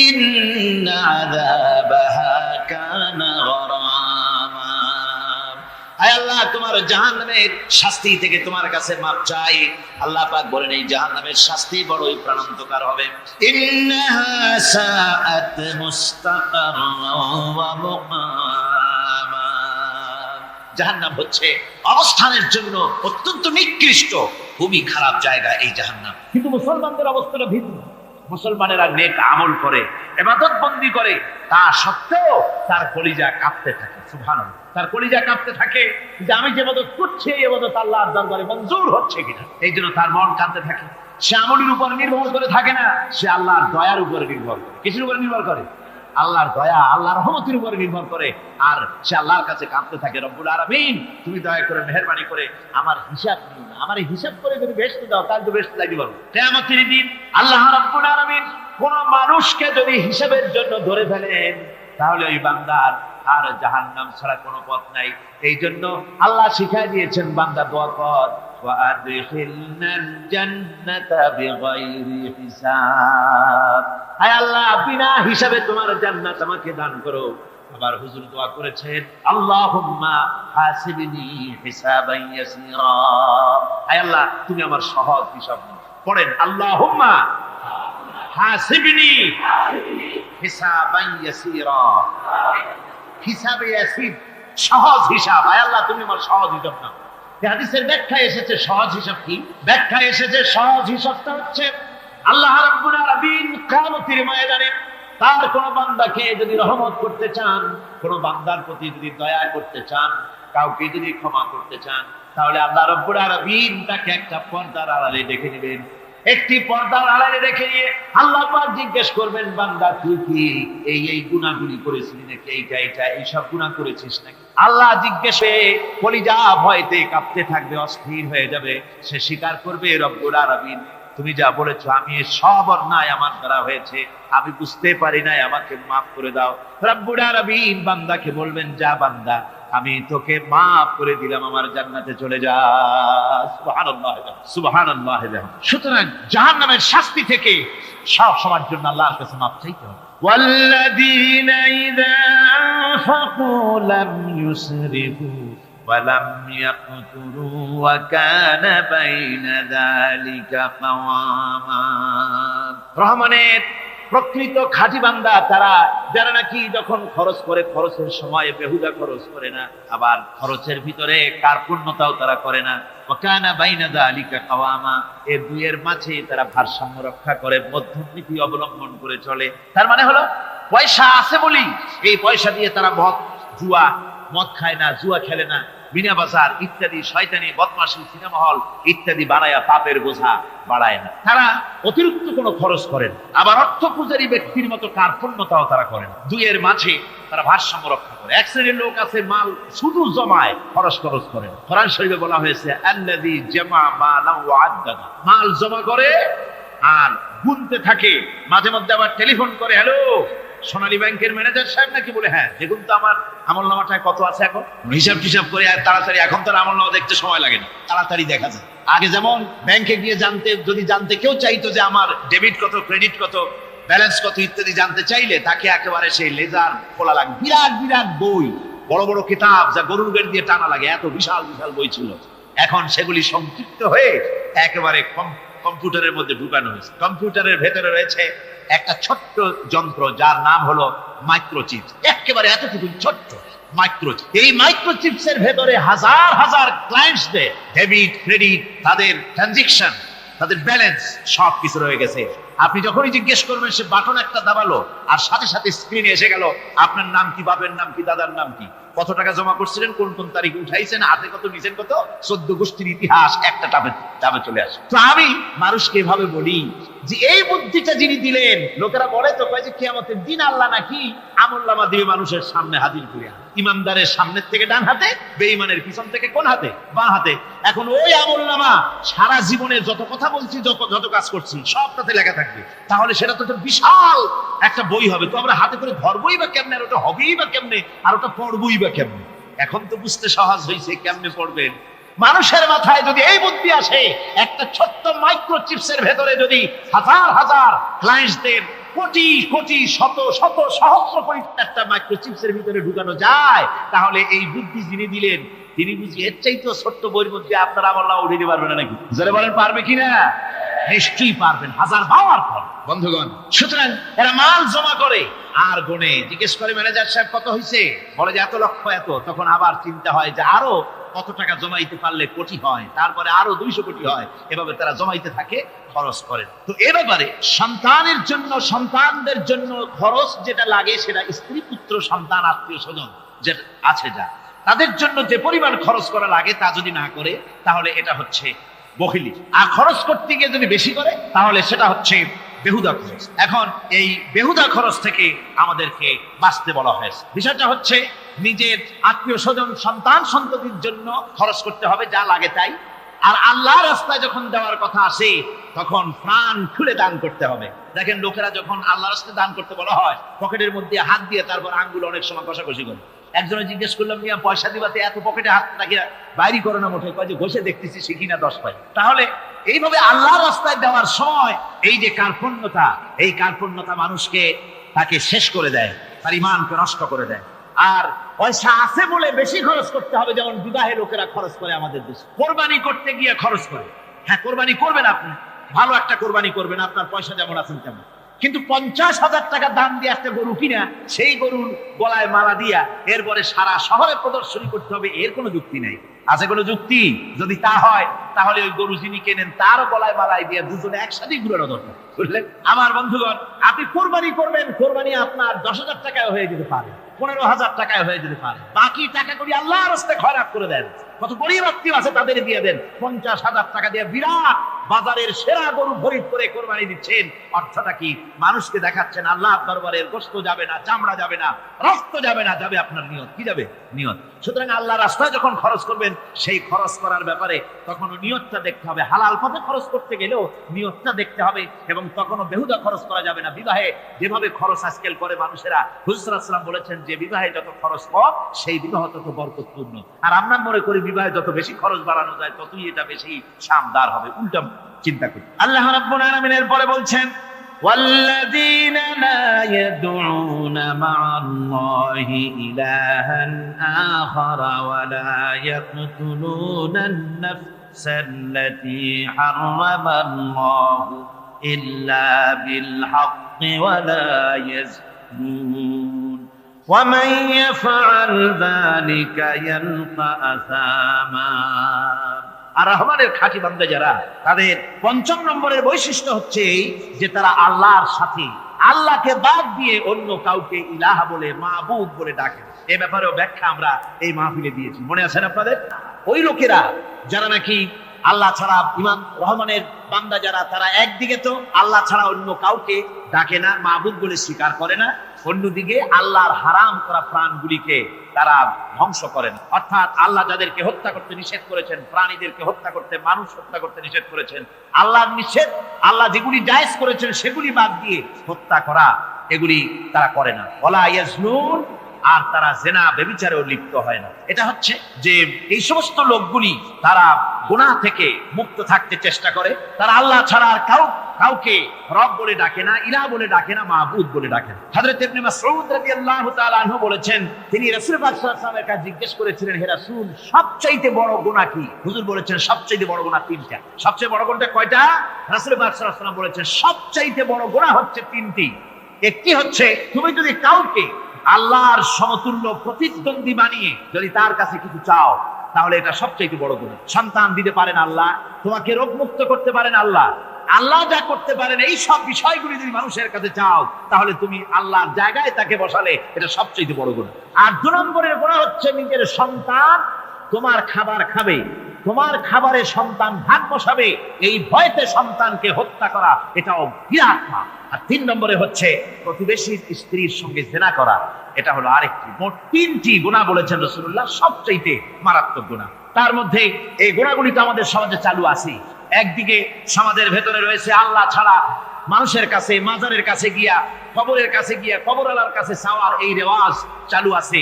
ইন্না আযাবাহা কানা গারামা। আয় আল্লাহ, তোমার জাহান্নামের শাস্তি থেকে তোমার কাছে মাপ চাই। আল্লাহ পাক বলেন, এই জাহান্নামের শাস্তি বড়ই প্রাণান্তকার হবে। ইন্নাহা সাআত মুস্তাকাররান ওয়া মুকামা। জাহান্নাম হচ্ছে অবস্থানের জন্য অত্যন্ত নিকৃষ্ট, খুবই খারাপ জায়গা এই জাহান্নাম। কিন্তু মুসলমানদের অবস্থাটা ভিন্ন। মুসলমানেরা নেক আমল করে, ইবাদত বন্দি করে, তা সত্ত্বেও তার কলিজা কাঁপতে থাকে। সুবহানাল্লাহ, তার কলিজা কাঁপতে থাকে যে আমি যে ইবাদত করছি, এই ইবাদত আল্লাহর দরবারে মঞ্জুর হচ্ছে কিনা। এই জন্য তার মন কাঁপতে থাকে। সে আমলের উপর নির্ভর করে থাকে না, সে আল্লাহর দয়ার উপরে নির্ভর করে। কিসের উপরে নির্ভর করে? আল্লাহর দয়া, আল্লাহর রহমতের উপরে নির্ভর করে। আর সে আল্লাহর কাছে কাঁদতে থাকে, রব্বুল আলামিন, তুমি দয়া করে মেহেরবানি করে আমার হিসাব নিও না, আমার হিসাব করে যদি বেহেশতে দাও, তাহলে তো বেহেশতে লাগবে। কিয়ামতের দিন আল্লাহ রাব্বুল আলামিন কোন মানুষকে যদি হিসাবের জন্য ধরে ফেলেন, তাহলে ওই বান্দার আর জাহান্নাম ছাড়া কোনো পথ নাই। এই জন্য আল্লাহ শিখাই দিয়েছেন, বান্দা দোয়া কর, وأدخلنا الجنة بغير حساب। হায় আল্লাহ, বিনা হিসাবে তোমার জান্নাত আমাকে দান করো। আবার হুজুর দোয়া করেছেন, আল্লাহুম্মা হাসিবনি হিসাবান ইয়াসীরা। হায় আল্লাহ, তুমি আমার সহজ হিসাব নাও। পড়েন, আল্লাহুম্মা হাসিবনি হিসাবান ইয়াসীরা। হিসাবে ইয়াসির, সহজ হিসাব। হায় আল্লাহ, তুমি আমার সহজ হিসাব নাও। এই হাদিসের ব্যাখ্যায় এসেছে সহজ হিসাব কি? ব্যাখ্যায় এসেছে সহজ হিসাবটা হচ্ছে আল্লাহ রাব্বুল আলামিন কিয়ামতের ময়দানে তার কোন বান্দাকে যদি রহমত করতে চান, কোন বান্দার প্রতি যদি দয়া করতে চান, কাউকে যদি ক্ষমা করতে চান, তাহলে আল্লাহ রাব্বুল আলামিন তাকে একটা পর্দার আড়ালে রেখে নেবেন। একটি পর্দার আড়ালে রেখে নিয়ে আল্লাহ পাক জিজ্ঞেস করবেন, বান্দা তুই কি এই গুনাহগুলি করেছিস নাকি? এইটা এইসব গুনাহ করেছিস নাকি? আল্লাহ জিজ্ঞেসে কলিজা ভয়তে কাঁপতে থাকবে, অস্থির হয়ে যাবে। সে স্বীকার করবে, রব্বুল আলামিন তুমি যা বলেছো আমি সব অন্যায় আমার দ্বারা হয়েছে, আমি বুঝতে পারি নাই, আমাকে মাফ করে দাও। রব্বুল আলামিন বান্দাকে বলবেন, যা বান্দা, আমি তোকে মাফ করে দিলাম, আমার জান্নাতে চলে যা। সুবহানাল্লাহ, সুবহানাল্লাহ। সুতরাং জাহান্নামের শাস্তি থেকে সব সবার জন্য আল্লাহর কাছে মাফ চাইতে হবে। والذين إذا أنفقوا لم يسرفوا ولم يقتروا وكان بين ذلك قواما। রহমানের প্রকৃত খাঁটি বান্দা তারা, যারা নাকি যখন খরচ করে খরচের সময় বেহুদা খরচ করে না, আবার খরচের ভিতরে কার্পণ্যতাও তারা করে না। ওয়াকানা বাইনা যালিকা কাওয়ামা, এই দুইয়ের মাঝে তারা ভারসাম্য রক্ষা করে, মধ্যমনীতি অবলম্বন করে চলে। তার মানে হলো পয়সা আছে বলি এই পয়সা দিয়ে তারা মদ খায় না, জুয়া খেলে না, মিনা বাজার ইত্যাদি শয়তানি বদমাশি সিনেমা হল ইত্যাদি বানায়া পাপের বোঝা বাড়ায় না। তারা অতিরিক্ত কোনো খরচ করেন, আবার অর্থ পূজারী ব্যক্তির মতো কার্পণ্যতাও তারা করেন। দুইয়ের মাঝে তারা ভারসাম্য রক্ষা করে। এক শ্রেণীর লোক আছে মাল শুধু জমায়, খরচ করেন। কোরআন শরীফে বলা হয়েছে, আল্লাযী জামা মালান ওয়া আদ্দাদা, মাল জমা করে আর গুনতে থাকে, মাঝে মধ্যে আবার টেলিফোন করে, হ্যালো সোনালী ব্যাংকের ম্যানেজার সাহেব নাকি? বলে হ্যাঁ, দেখুন তো আমার আমলনামাটায় কত আছে। এখন হিসাব টিসাব করে আর তাড়াতাড়ি, এখন তো আমলনামা দেখতে সময় লাগে না, তাড়াতাড়ি দেখা যায়। আগে যেমন ব্যাংকে গিয়ে জানতে কেউ চাইতো যে আমার ডেবিট কত, ক্রেডিট কত, ব্যালেন্স কত ইত্যাদি জানতে চাইলে তাকে একেবারে সেই লেজার খোলা লাগে, বিরাট বিরাট বই, বড় বড় কিতাব যা গরুর গাড়ি দিয়ে টানা লাগে, এত বিশাল বিশাল বই ছিল। এখন সেগুলি সংক্ষিপ্ত হয়ে একেবারে কম্পিউটারের মধ্যে ঢুকানো হয়েছে। কম্পিউটারের ভেতরে রয়েছে একটা ছোট্ট যন্ত্র যার নাম হলো মাইক্রোচিপ, একেবারে এতটুকু ছোট্ট মাইক্রোচিপ। এই মাইক্রোচিপসের ভেতরে হাজার হাজার ক্লায়েন্টসদের ডেবিট ক্রেডিট, তাদের ট্রানজাকশন, তাদের ব্যালেন্স সবকিছু রয়ে গেছে। আপনি যখনই জিজ্ঞেস করবেন, সে বাটন একটা দাবালো আর সাথে সাথে স্ক্রিনে এসে গেল আপনার নাম কি, বাপের নাম কি, দাদার নাম কি, কত টাকা জমা করছিলেন, কোন কোন তারিখে উঠাইছেন, হাতে কত নিছেন, কত 14 গোষ্ঠীর ইতিহাস একটা টাবে চলে আসে। তো আমি মানুষকে এভাবে বলি যে এই বুদ্ধিটা যিনি দিলেন, লোকেরা বলে তো কয় যে কিয়ামতের দিন আল্লাহ নাকি আমলনামা দিবে মানুষের সামনে হাজির করিয়া, ইমানদারের সামনের থেকে ডান হাতে, বেঈমানের পিছন থেকে কোন হাতে, বাঁ হাতে। এখন ওই আমলনামা সারা জীবনে যত কথা বলছি, যত কাজ করছি সবটাতে লেখা থাকবে। তাহলে সেটা তো বিশাল একটা বই হবে। তো আমরা হাতে করে ধরবই বা কেমনে, আর ওটা হবেই বা কেমনে, আর ওটা পড়বই বা কেমনে? এখন তো বুঝতে সহজ হয়েছে কেমনে পড়বেন। মানুষের মাথায় যদি এই বুদ্ধি আসে, একটা ছোট্ট মাইক্রোচিপসের ভেতরে যদি হাজার হাজার ক্লায়েন্টদের কোটি কোটি শত শত সহস্র কোটি একটা মাইক্রোচিপসের ভিতরে ঢুকানো যায়, তাহলে এই বুদ্ধি যিনি দিলেন তিনি বুঝি এর চাইতে ছোট্ট বইয়ের মধ্যে আপনার আমলনামা উঠিয়ে দিতে পারবেন না নাকি? যারা বলেন পারবে কিনা? নিশ্চয়ই পারবেন, হাজার পাওয়ার পর। বন্ধুগণ, সুতরাং এরা মাল জমা করে আর গনে, জিজ্ঞেস করে ম্যানেজার সাহেব কত হয়েছে, বলে যে এত লক্ষ এত। তখন আবার চিন্তা হয় যে আরো কত টাকা জমাইতে পারলে কোটি হয়, তারপরে আরো 200 কোটি হয়। এভাবে তারা জমাইতে থাকে, খরচ করেন। তো এ ব্যাপারে সন্তানের জন্য, সন্তানদের জন্য খরচ যেটা লাগে, সেটা স্ত্রী পুত্র সন্তান আত্মীয় স্বজন যেটা আছে, যা তাদের জন্য যে পরিমাণ খরচ করা লাগে তা যদি না করে, তাহলে এটা হচ্ছে বখিলি। আর খরচ করতে গিয়ে যদি বেশি করে, তাহলে সেটা হচ্ছে বেহুদা খরচ। এখন এই বেহুদা খরচ থেকে আমাদেরকে বাঁচতে বলা হয়েছে। বিষয়টা হচ্ছে নিজের আত্মীয় স্বজন, সন্তান সন্ততির জন্য খরচ করতে হবে যা লাগে তাই। আর আল্লাহর রাস্তায় যখন দেওয়ার কথা আসে, তখন প্রাণ খুলে দান করতে হবে। দেখেন, লোকেরা যখন আল্লাহর রাস্তায় দান করতে বলা হয়, পকেটের মধ্যে হাত দিয়ে তারপর আঙ্গুল অনেক সময় কষাকষি করে। একজনে জিজ্ঞেস করলাম, মিয়া পয়সা দিবাতে এত পকেটে হাত রাখি বাইরে করো না মোটে? কয় যে ঘষে দেখতেছি শিখি না 10 পাই। তাহলে এইভাবে আল্লাহর রাস্তায় দেওয়ার সময় এই যে কার্পণ্যতা, এই কার্পণ্যতা মানুষকে তাকে শেষ করে দেয়, তার ঈমানকে নষ্ট করে দেয়। আর পয়সা আছে বলে বেশি খরচ করতে হবে, যেমন বিবাহে লোকেরা খরচ করে আমাদের দেশে, কোরবানি করতে গিয়ে খরচ করে। হ্যাঁ, কোরবানি করবেন আপনি, ভালো একটা কোরবানি করবেন, আপনার পয়সা যেমন আছেন তেমন, কিন্তু 50,000 টাকা দাম দিয়ে একটা গরু কিনা, সেই গরুর গলায় মালা দিয়া এরপরে সারা শহরে প্রদর্শনী করতে হবে, এর কোনো যুক্তি নেই। আছে কোনো যুক্তি? যদি তা হয় তাহলে ওই গরু যিনি কেনেন তারও গলায় মালাই দিয়ে দুজনে একসাথেই ঘুরানো দরকার, বুঝলেন? আমার বন্ধুগণ, আপনি কোরবানি করবেন, কোরবানি আপনার 10,000 টাকায় হয়ে যেতে পারে, 15,000 টাকায় হয়ে যেতে পারে, বাকি টাকা করি আল্লাহর রাস্তায় খয়রাত করে দেন। কত গরিব আত্মীয় আছে তাদের দিয়ে দেন। 50,000 টাকা দিয়ে বিরাট বাজারের সেরা গরু খরিদ করে কোরবানি দিচ্ছেন। অর্থটা কি? মানুষকে দেখাচ্ছেন আল্লাহর দরবারের গোশত যাবে না, চামড়া যাবে না, রক্ত যাবে না, যাবে আপনার নিয়ত। কি যাবে? নিয়ত। সুতরাং আল্লাহর রাস্তায় যখন খরচ করবেন, সেই খরচ করার ব্যাপারে তখনও নিয়তটা দেখতে হবে। হালাল পথে খরচ করতে গেলেও নিয়তটা দেখতে হবে, এবং তখনও বেহুদা খরচ করা যাবে না। বিবাহে যেভাবে খরচ আজকাল করে মানুষেরা, হুজুর সাল্লাল্লাহু আলাইহি ওয়াসাল্লাম বলেছেন যে বিবাহে যত খরচ কম সেই বিবাহ তত বরকতপূর্ণ। আর আমরা মনে করি বিবাহে যত বেশি খরচ বাড়ানো যায় ততই এটা বেশি শানদার হবে। উল্টা চিন্তা করি। আল্লাহ রাব্বুল আলামিন এরপরে বলছেন, والذين لا يدعون مع الله إلها آخر ولا يقتلون النفس التي حرم الله إلا بالحق ولا يزنون ومن يفعل ذلك يلقى أثاما। আর রহমানের খাঁটি বান্দা যারা, তাদের 5 নম্বরের বৈশিষ্ট্য হচ্ছে যে তারা আল্লাহর সাথে, আল্লাহকে বাদ দিয়ে অন্য কাউকে ইলাহা বলে, মাবুদ বলে ডাকে। এ ব্যাপারেও ব্যাখ্যা আমরা এই মাহফিলে দিয়েছি, মনে আছেন আপনাদের? ওই লোকেরা যারা নাকি আল্লাহ ছাড়া, ইমাম রহমানের বান্দা যারা, তারা একদিকে তো আল্লাহ ছাড়া অন্য কাউকে ডাকে না, মাবুদ বলে স্বীকার করে না, অন্যদিকে আল্লাহর হারাম করা প্রাণগুলিকে তারা ধ্বংস করেন। অর্থাৎ আল্লাহ যাদেরকে হত্যা করতে নিষেধ করেছেন, প্রাণীদেরকে হত্যা করতে, মানুষ হত্যা করতে নিষেধ করেছেন, আল্লাহর নিষেধ, আল্লাহ যেগুলি জায়েজ করেছেন সেগুলি বাদ দিয়ে হত্যা করা, এগুলি তারা করে না। ওয়ালা ইয়াজনুন, আর তারা জেনা ব্যভিচারেও লিপ্ত হয় না। এটা হচ্ছে যে এই সমস্ত লোকগুলি তারা গুনাহ থেকে মুক্ত থাকতে চেষ্টা করে। তারা আল্লাহ ছাড়া আর কাউকে রব বলে ডাকে না, ইলাহ বলে ডাকে না, মাবুদ বলে ডাকে না। হযরত ইবনে মাসউদ রাদিয়াল্লাহু তাআলা আনহু বলেছেন, তিনি রাসূল পাক সাল্লাল্লাহু আলাইহি ওয়াসাল্লামের কাছে জিজ্ঞেস করেছিলেন, হে রাসূল, সবচেয়ে বড় গুনাহ কি? হুজুর বলেছেন সবচেয়ে বড় গুনাহ 3টা। সবচেয়ে বড় গুনাহটা কয়টা? রাসূল পাক সাল্লাল্লাহু আলাইহি ওয়াসাল্লাম বলেছেন সবচেয়ে বড় গুনাহ হচ্ছে 3টি। একটি হচ্ছে, তুমি যদি কাউকে আল্লাহর সমতুল্য প্রতিদ্বন্দ্বী বানিয়ে যদি তার কাছে কিছু চাও, তাহলে এটা সবচেয়ে বড় গুনাহ। সন্তান দিতে পারেন আল্লাহ, তোমাকে রোগমুক্ত করতে পারেন আল্লাহ, আল্লাহ যা করতে পারেন এই সব বিষয়গুলি যদি মানুষের কাছে চাও, তাহলে তুমি আল্লাহর জায়গায় তাকে বসালে, এটা সবচেয়ে বড় গুনাহ। আর 2 নম্বরের গুনাহ হচ্ছে, নিজের সন্তান তোমার খাবার খাবে, তোমার খাবারে সন্তান ভাগ বসাবে, এই ভয়তে সন্তানকে হত্যা করা, এটাও বিরাট পাপ। আর 3 নম্বরে হচ্ছে প্রতিবেশীর স্ত্রীর সঙ্গে জেনা করা, এটা হলো আরেকটি। মোট 3টি গুনাহ বলেছেন রাসূলুল্লাহ, সবচেয়ে মারাত্মক গুনাহ। তার মধ্যে এই গুনাহগুলি তো আমাদের সমাজে চালু আছে। একদিকে সমাজের ভেতরে রয়েছে আল্লাহ ছাড়া মানুষের কাছে, মাজারের কাছে গিয়া, কবরের কাছে গিয়া, কবরওয়ালার কাছে চাওয়ার এই রেওয়াজ চালু আছে।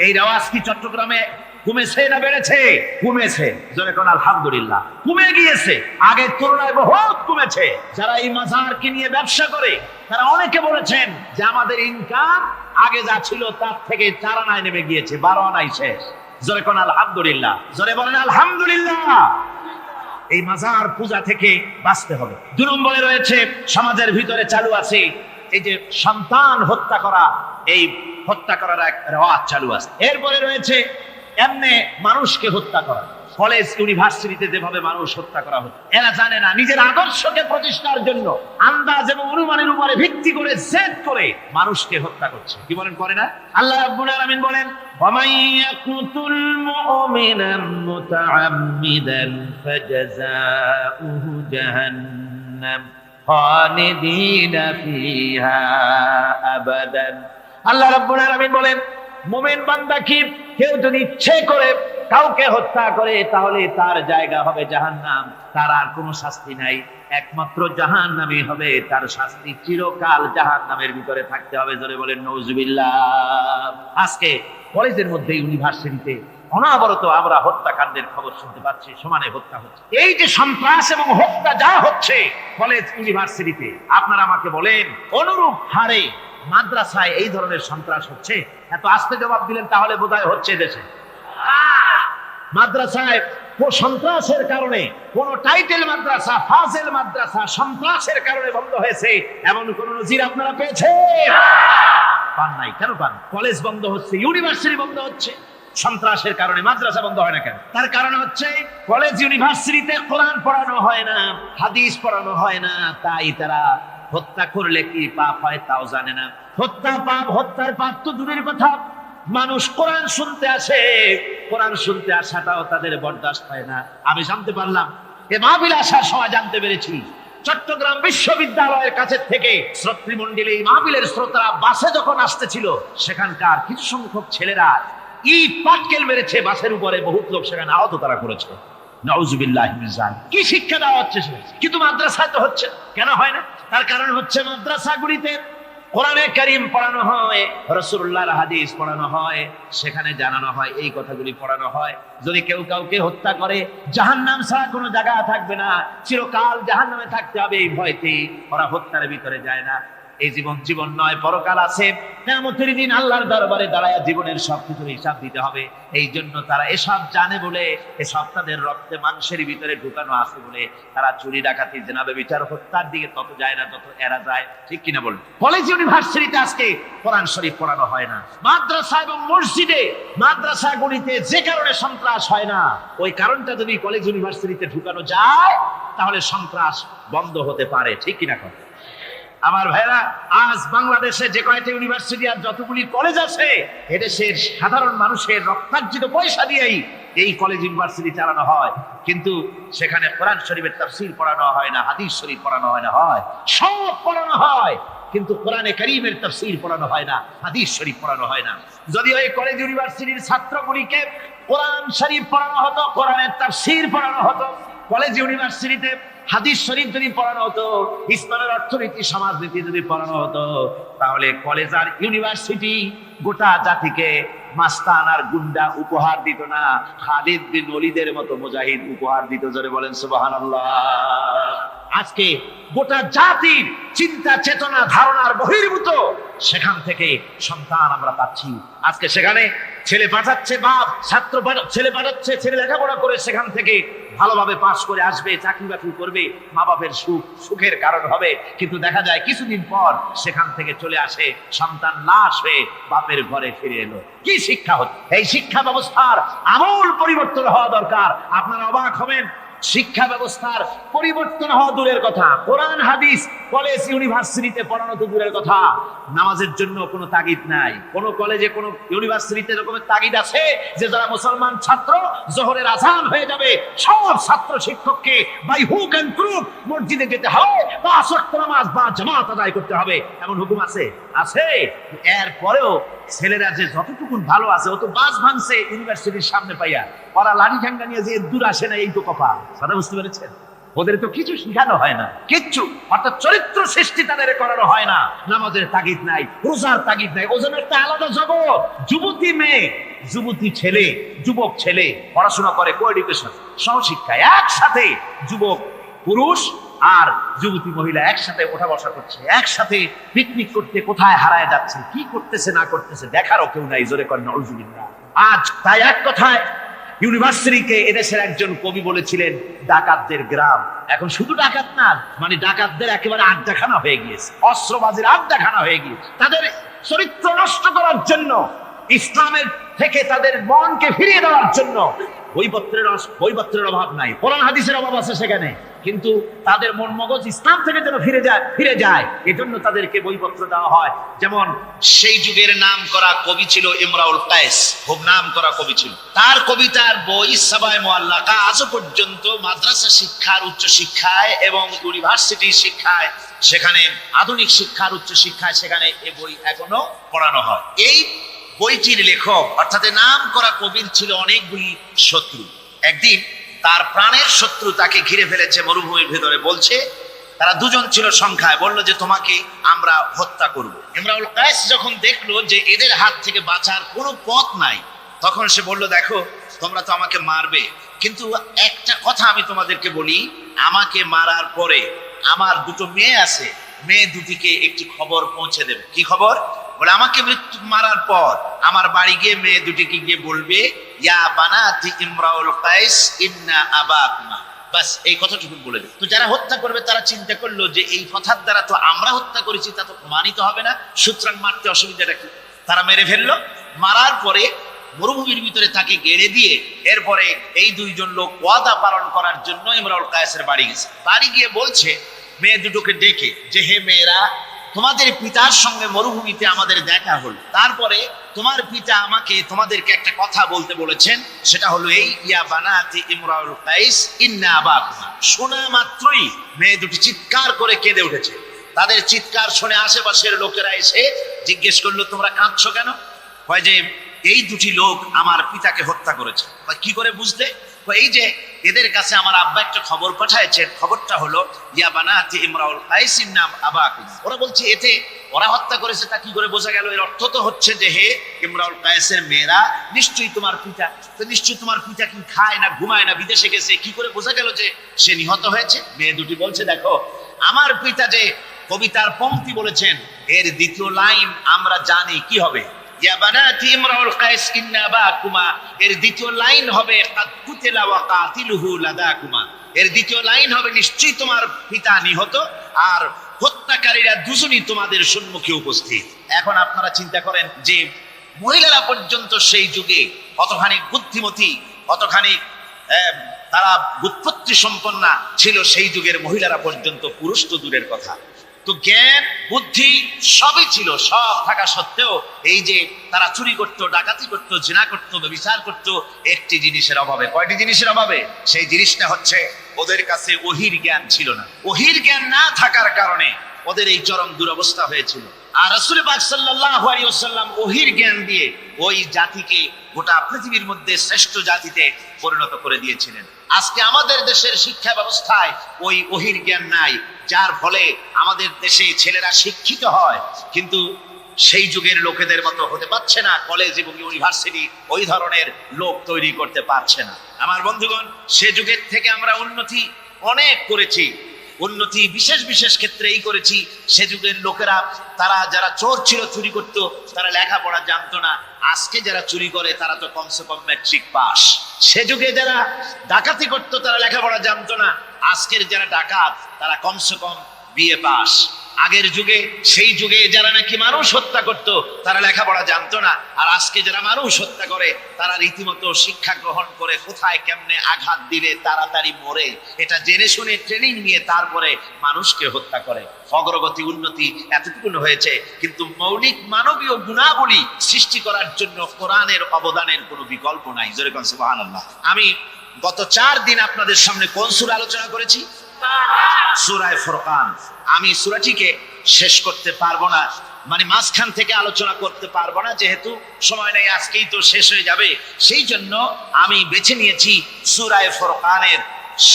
এই রেওয়াজ কি চট্টগ্রামে কমেছে না বেড়েছে? কমেছে। জোরে কোন আলহামদুলিল্লাহ। কমে গিয়েছে, আগের তুলনায় বহুত কমেছে। যারা এই মাজারকে নিয়ে ব্যবসা করে, তারা অনেকে বলেছেন যে আমাদের ইনকাম আগে যা ছিল তার থেকে 4 আনায় নেমে গিয়েছে, 12 আনায় শেষ। জোরে কোন আলহামদুলিল্লাহ। জোরে বলেন আলহামদুলিল্লাহ। এই মাজার পূজা থেকে বাঁচতে হবে। 2 নম্বরে রয়েছে, সমাজের ভিতরে চালু আছে এই যে সন্তান হত্যা করা, এই হত্যা করার এক রেওয়াজ চালু আছে। এরপরে রয়েছে এমনি মানুষকে হত্যা করা। কলেজ ইউনিভার্সিটিতে যেভাবে মানুষ হত্যা করা হচ্ছে, এরা জানে না নিজের আদর্শকে প্রতিষ্ঠার জন্য আন্দাজ এবং অনুমানের উপরে ভিত্তি করে জেদ করে মানুষকে হত্যা করছে। কি বলেন? করে না? আল্লাহ রাব্বুল আলামিন বলেন, وَمَن يَقْتُلْ مُؤْمِنًا مُتَعَمِّدًا فَجَزَاؤُهُ جَهَنَّمُ خَالِدِينَ فِيهَا أَبَدًا। আল্লাহ রাব্বুল আলামিন বলেন, মুমিন বান্দা কি, কেউ যদি ইচ্ছে করে কাউকে হত্যা করে, তাহলে তার জায়গা হবে জাহান্নাম, তার আর কোনো শাস্তি নাই, একমাত্র জাহান্নামই হবে তার শাস্তি, চিরকাল জাহান্নামের ভিতরে থাকতে হবে। জোরে বলেন নাউজুবিল্লাহ। আজকে কলেজের মধ্যে, ইউনিভার্সিটিতে অনাবরত আমরা হত্যাকাণ্ডের খবর শুনতে পাচ্ছি, সমানে হত্যা হচ্ছে। এই যে সন্ত্রাস এবং হত্যা যা হচ্ছে কলেজ ইউনিভার্সিটিতে, আপনারা আমাকে বলেন অনুরূপ হারে মাদ্রাসায় এই ধরনের সন্ত্রাস হচ্ছে? এত আস্তে জবাব দিলেন তাহলে বোধহয় হচ্ছে দেশে। মাদ্রাসায় সন্ত্রাসের কারণে কোন টাইটেল মাদ্রাসা, ফাজেল মাদ্রাসা সন্ত্রাসের কারণে বন্ধ হয়েছে এমন কোন নজির আপনারা পেয়েছেন? পান নাই। কেন পান? কলেজ বন্ধ হচ্ছে, ইউনিভার্সিটি বন্ধ হচ্ছে, সন্ত্রাসের কারণে মাদ্রাসা বন্ধ হয় না কেন? তার কারণ হচ্ছে কলেজ ইউনিভার্সিটিতে কোরআন পড়ানো হয় না, হাদিস পড়ানো হয় না, তাই তারা হত্যা করলে কি পাপ হয় তাও জানে না। হত্যা পাপ, হত্যার পাপ তো দূরের কথা, মানুষ কোরআন শুনতে আসে, কোরআন শুনতে আসাটাও তাদের বরদাস্ত হয় না। আমি জানতে পারলাম, এ মাহফিল আসার সময় জানতে পেরেছি, চট্টগ্রাম বিশ্ববিদ্যালয়ের কাছে থেকে শ্রোতৃমণ্ডলী মাহফিলের শ্রোতারা বাসে যখন আসতেছিল, সেখানকার কিছু সংখ্যক ছেলেরা ইট পাটকেল মেরেছে বাসের উপরে, বহুত লোক সেখানে আহত তারা করেছে। নাউজুবিল্লাহি মিন যালিক। কি শিক্ষা দেওয়া হচ্ছে সেখানে? কিন্তু মাদ্রাসায় তো হচ্ছে না। কেন হয় না? তার কারণ হচ্ছে মাদ্রাসাগুলিতে কোরআনে কারীম পড়ানো হয়, রাসূলুল্লাহর হাদিস পড়ানো হয়, সেখানে জানানো হয়, এই কথাগুলি পড়ানো হয়। যদি কেউ কাউকে হত্যা করে জাহান্নাম ছাড়া কোনো জায়গা থাকবে না, চিরকাল জাহান্নামে থাকতে হবে, এই ভয়তে ওরা হত্যার ভিতরে যায় না। এই জীবন জীবন নয়, পরকাল আছে, কিয়ামতের দিন আল্লাহর দরবারে দাঁড়ায় জীবনের সবকিছুর হিসাব দিতে হবে। এই জন্য তারা এসব জানে বলে, এসব তাদের রক্তে মাংসের ভিতরে ঢুকানো আছে বলে তারা চুরি ডাকাতি জেনাবে বিচার হত্যার দিকে তত যায় না যত এরা যায়। ঠিক কিনা বলুন? কলেজ ইউনিভার্সিটিতে আজকে কোরআন শরীফ পড়ানো হয় না। মাদ্রাসা এবং মসজিদে, মাদ্রাসাগুলিতে যে কারণে সন্ত্রাস হয় না, ওই কারণটা যদি কলেজ ইউনিভার্সিটিতে ঢুকানো যায় তাহলে সন্ত্রাস বন্ধ হতে পারে। ঠিক কিনা কথা? আমার ভাইরা, আজ বাংলাদেশে যে কয়টা ইউনিভার্সিটি আর যতগুলি কলেজ আছে, এদেশের সাধারণ মানুষের রক্তার্জিত পয়সা দিয়েই এই কলেজ ইউনিভার্সিটি চালানো হয়, কিন্তু সেখানে কোরআন শরীফের তাফসীর পড়ানো হয় না, হাদিস শরীফ পড়ানো হয় না, হয় সব পড়ানো হয়, কিন্তু কোরআনে কারীমের তাফসীর পড়ানো হয় না, হাদিস শরীফ পড়ানো হয় না। যদি ওই কলেজ ইউনিভার্সিটির ছাত্রগুলিকে কোরআন শরীফ পড়ানো হতো, কোরআনের তাফসীর পড়ানো হতো, কলেজ ইউনিভার্সিটিতে হাদিস শরীফ যদি পড়ানো হতো, ইসলামের অর্থনীতি সমাজনীতি যদি পড়ানো হতো, তাহলে কলেজ আর ইউনিভার্সিটি গোটা জাতিকে মাস্তান আর গুন্ডা উপহার দিত না, খালিদ বিন ওলীদের মতো মুজাহিদ উপহার দিত। জোরে বলেন সুবহানাল্লাহ। আজকে গোটা জাতির চিন্তা চেতনা ধারণার বহির্ভূত সেখান থেকে সন্তান আমরা পাচ্ছি। আজকে সেখানে ছেলে পাঠাচ্ছে বাপ, ছেলে পাঠাচ্ছে, ছেলে লেখাপড়া করে সেখান থেকে ভালোভাবে পাস করে আসবে, চাকরি বাকরি করবে, মা বাপের সুখের কারণ হবে। কিন্তু দেখা যায় কিছুদিন পর সেখান থেকে চলে আসে সন্তান লাশ হয়ে বাপের ঘরে ফিরে এলো। কি শিক্ষা হচ্ছে? এই শিক্ষা ব্যবস্থার আমূল পরিবর্তন হওয়া দরকার। আপনারা অবাক হবেন, শিক্ষা ব্যবস্থার পরিবর্তন হওয়া দূরের কথা, কোরআন হাদিস কলেজ ইউনিভার্সিটিতে পড়ানো তো দূরের কথা, নামাজের জন্য কোনো তাগিদ নাই। কোন কলেজে কোন ইউনিভার্সিটিতে এরকমের তাগিদ আছে যে যারা মুসলমান ছাত্র জোহরের আযান হয়ে যাবে সব ছাত্র শিক্ষককে বাই হুক এন্ড ক্রুক মসজিদে যেতে হবে, 5 ওয়াক্ত নামাজ বা জামাত আদায় করতে হবে, এমন হুকুম আছে? আছে। এরপরেও ছেলেরা যে যতটুকু ভালো আছে, অত বাস ভাঙছে ইউনিভার্সিটির সামনে পাইয়া, ওরা লাঠি ঠাঙ্গা নিয়ে যে দূর আসে না, এই তো কপাল। কথা বুঝতে পেরেছেন? ওদের তো কিছু শিখানো হয় না, কিচ্ছু, অর্থাৎ চরিত্র সৃষ্টি তাদের করানো হয় না। নামাজের তাগিদ নাই, রোজার তাগিদ নাই, ওজনের একটা আলাদা জগৎ। যুবতী মেয়ে, যুবতী ছেলে, যুবক ছেলে পড়াশোনা করে, কো এডুকেশন, সহশিক্ষায় একসাথে যুবক পুরুষ আর যুবতী মহিলা একসাথে ওঠা বসা করছে, একসাথে পিকনিক করতে কোথায় হারায় যাচ্ছে, কি করতেছে না করতেছে দেখারও কেউ নাই। জোরে করেন নাউজুবিল্লাহ। আজ তাই এক কথায় ইউনিভার্সিটিকে এদেশের একজন কবি বলেছিলেন ডাকাতদের গ্রাম। এখন শুধু ডাকাত না, মানে ডাকাতদের একেবারে আড্ডাখানা হয়ে গিয়েছে, অস্ত্রবাজির আড্ডাখানা হয়ে গিয়েছে। তাদের চরিত্র নষ্ট করার জন্য, ইসলামের থেকে তাদের মনকে ফিরিয়ে দেওয়ার জন্য বইপত্রের অভাব নাই, কোরআন হাদিসের অভাব আছে সেখানে, কিন্তু তাদের মন মগজ ইসলাম থেকে যেন ফিরে যায় এজন্য তাদেরকে বইপত্র দেওয়া হয়। যেমন সেই যুগের নাম করা কবি ছিল ইমরাউল কায়েস, খুব নাম করা কবি ছিল। তার কবিতার বই সাবায়ে মুআল্লাকা আজও পর্যন্ত মাদ্রাসা শিক্ষার, উচ্চ শিক্ষায় এবং ইউনিভার্সিটি শিক্ষায়, সেখানে আধুনিক শিক্ষার, উচ্চ শিক্ষায় সেখানে এই বই এখনো পড়ানো হয়। এই বইটির লেখক অর্থাৎ নাম করা কবির ছিল অনেকগুলি শত্রু। একদিন তার প্রাণের শত্রু তাকে ঘিরে ফেলেছে মরুভূমির ভেতরে, বলছে তারা দুজন ছিল সংখ্যায়, বলল যে তোমাকে আমরা হত্যা করব। ইমরাউল কায়েস যখন দেখলো যে এদের হাত থেকে বাঁচার কোনো পথ নাই, তখন সে বলল, দেখো তোমরা তো আমাকে মারবে, কিন্তু একটা কথা আমি তোমাদেরকে বলি, আমাকে মারার পরে আমার দুটো মেয়ে আছে, মেয়ে দুটিকে একটি খবর পৌঁছে দেবে। কি খবর? বলে আমাকে মৃত্যু মারার পর আমার বাড়ি গিয়ে মেয়ে দুটিকে গিয়ে বলবে, ইয়া বানাতি ইমরাউল কায়েস ইন্না আবাকুমা। বাস এই কথাটুকু বলে দেবে। তো যারা হত্যা করবে তারা চিন্তা করলো যে এই কথার দ্বারা তো আমরা হত্যা করেছি, তা তো প্রমাণিত হবে না, সুতরাং মারতে অসুবিধাটা কি। তারা মেরে ফেললো। মারার পরে মরুভূমির ভিতরে তাকে গেড়ে দিয়ে এরপরে এই দুইজন লোক ওয়াদা পালন করার জন্য ইমরাউল কায়েসের বাড়ি গেছে। বাড়ি গিয়ে বলছে মেয়ে দুটোকে ডেকে যে, হে মেয়েরা, তোমাদের পিতার সঙ্গে মরুভূমিতে আমাদের দেখা হলো, তারপরে তোমার পিতা আমাকে তোমাদেরকে একটা কথা বলতে বলেছেন, সেটা হলো এই, ইয়া বানাতি ইমরাউল কায়েস ইন্না আবাকুমা। শোনা মাত্রই মেয়ে দুটি চিৎকার করে কেঁদে উঠেছে। তাদের চিৎকার শুনে আশেপাশের লোকেরা এসে জিজ্ঞেস করলো, তোমরা কাঁদছো কেন? হয় যে এই দুটি লোক আমার পিতাকে হত্যা করেছে। কি করে বুঝলে? এই যে এদের কাছে আমার আব্বা একটা খবর পাঠাইছেন, খবরটা হলো ইয়া বানাতি ইমরাউল কায়েস ইন্না আবাকুমা। ওরা বলছে এতে ওরা হত্যা করেছে, তা কি করে বোঝা গেল? এর অর্থ তো হচ্ছে যে হে ইমরাউল কায়েসের মেয়েরা, নিশ্চয়ই তোমার পিতা, তো নিশ্চয়ই তোমার পিতা কি খায় না ঘুমায় না, বিদেশে গেছে, কি করে বোঝা গেল যে সে নিহত হয়েছে? মেয়ে দুটি বলছে, দেখো আমার পিতা যে কবিতার পংক্তি বলেছেন, এর দ্বিতীয় লাইন আমরা জানি কি হবে। ইয়া বানাতি ইমরাউল কায়েস ইন্না আবাকুমা, এর দ্বিতীয় লাইন হবে কাদ কুতিলা ওয়া কাতিলুহু লাদাকুমা। এর দ্বিতীয় লাইন হবে নিশ্চয়ই তোমার পিতা নিহত আর হত্যাকারীরা দুজনই তোমাদের সম্মুখে উপস্থিত। এখন আপনারা চিন্তা করেন যে মহিলারা পর্যন্ত সেই যুগে কতখানি বুদ্ধিমতী, কতখানি তারা বুৎপত্তি সম্পন্না ছিল সেই যুগের মহিলারা পর্যন্ত, পুরুষ তো দূরের কথা। তো জ্ঞান বুদ্ধি সবই ছিল, সব থাকা সত্ত্বেও এই যে তারা চুরি করত, ডাকাতি করত, জিনা করত, ব্যভিচার করত, একটি জিনিসের অভাবে। কয়টি জিনিসের অভাবে? সেই জিনিসটা হচ্ছে ওদের কাছে ওহির জ্ঞান ছিল না। ওহির জ্ঞান না থাকার কারণে ওদের এই চরম দুরবস্থা হয়েছিল। আর রাসূল পাক সাল্লাল্লাহু আলাইহি ওয়াসাল্লাম ওহির জ্ঞান দিয়ে ওই জাতিকে গোটা পৃথিবীর মধ্যে শ্রেষ্ঠ জাতিতে পরিণত করে দিয়েছিলেন। আজকে আমাদের দেশের শিক্ষা ব্যবস্থায় ওই ওহির জ্ঞান নাই, যার ফলে আমাদের দেশে ছেলেরা শিক্ষিত হয় কিন্তু সেই যুগের লোকেদের মতো হতে পারছে না, কলেজ এবং ইউনিভার্সিটি ওই ধরনের লোক তৈরি করতে পারছে না। আমার বন্ধুগণ, সে যুগের থেকে আমরা উন্নতি অনেক করেছি, উন্নতি বিশেষ বিশেষ ক্ষেত্রে এই করেছি। সে যুগের লোকেরা, তারা যারা চোর ছিল, চুরি করত, তারা লেখাপড়া জানতো না। আজকে যারা চুরি করে তারা তো কমসে কম ম্যাট্রিক পাস। সে যুগে যারা ডাকাতি করত তারা লেখাপড়া জানতো না। আজকের যারা ডাকাত তারা কমসে কম বিএ পাস। আগের যুগে, সেই যুগে যারা নাকি মানুষ হত্যা করত তারা লেখাপড়া জানতো না। আর আজকে যারা মানুষ হত্যা করে তারা রীতিমতো শিক্ষা গ্রহণ করে কোথায় কেমনে আঘাত দিলে তাড়াতাড়ি মরে এটা জেনে শুনে ট্রেনিং নিয়ে তারপরে মানুষকে হত্যা করে। অগ্রগতি উন্নতি এতটুকু হয়েছে, কিন্তু মৌলিক মানবীয় গুণাবলী সৃষ্টি করার জন্য কোরআনের অবদানের কোনো বিকল্প নাই। জোরে কোন সুবহানাল্লাহ। আমি গত 4 দিন আপনাদের সামনে কোন সূরা আলোচনা করেছি? সূরা ফুরকান। আমি সূরাটিকে শেষ করতে পারবো না, মানে মাঝখান থেকে আলোচনা করতে পারবো না, যেহেতু সময় নেই, আজকেই তো শেষ হয়ে যাবে। সেই জন্য আমি বেছে নিয়েছি সূরা ফুরকানের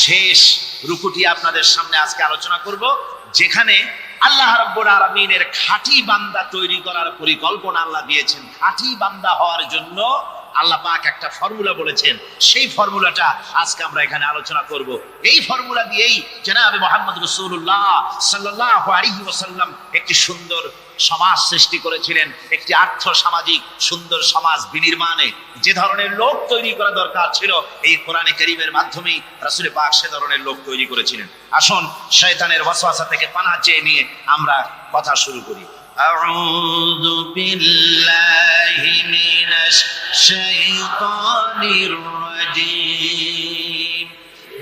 শেষ রুকুটি আপনাদের সামনে আজকে আলোচনা করব, যেখানে আল্লাহ রাব্বুল আলামিনের খাঁটি বান্দা তৈরি করার পরিকল্পনা আল্লাহ দিয়েছেন। খাঁটি বান্দা হওয়ার জন্য আল্লাহ পাক একটা ফর্মুলা বলেছেন, সেই ফর্মুলাটা আজকে আমরা এখানে আলোচনা করব। এই ফর্মুলা দিয়েই জনাবে মুহাম্মদ রাসূলুল্লাহ সাল্লাল্লাহু আলাইহি ওয়াসাল্লাম একটি সুন্দর সমাজ সৃষ্টি করেছিলেন, একটি আর্থ সামাজিক সুন্দর সমাজ বিনির্মাণে যে ধরনের লোক তৈরি করা দরকার ছিল, এই কোরআনে কারীমের মাধ্যমেই রাসূল পাক সে ধরনের লোক তৈরি করেছিলেন। আসুন শয়তানের ওয়াসওয়াসা থেকে পানাহ চেয়ে নিয়ে আমরা কথা শুরু করি। أعوذ بالله من الشيطان الرجيم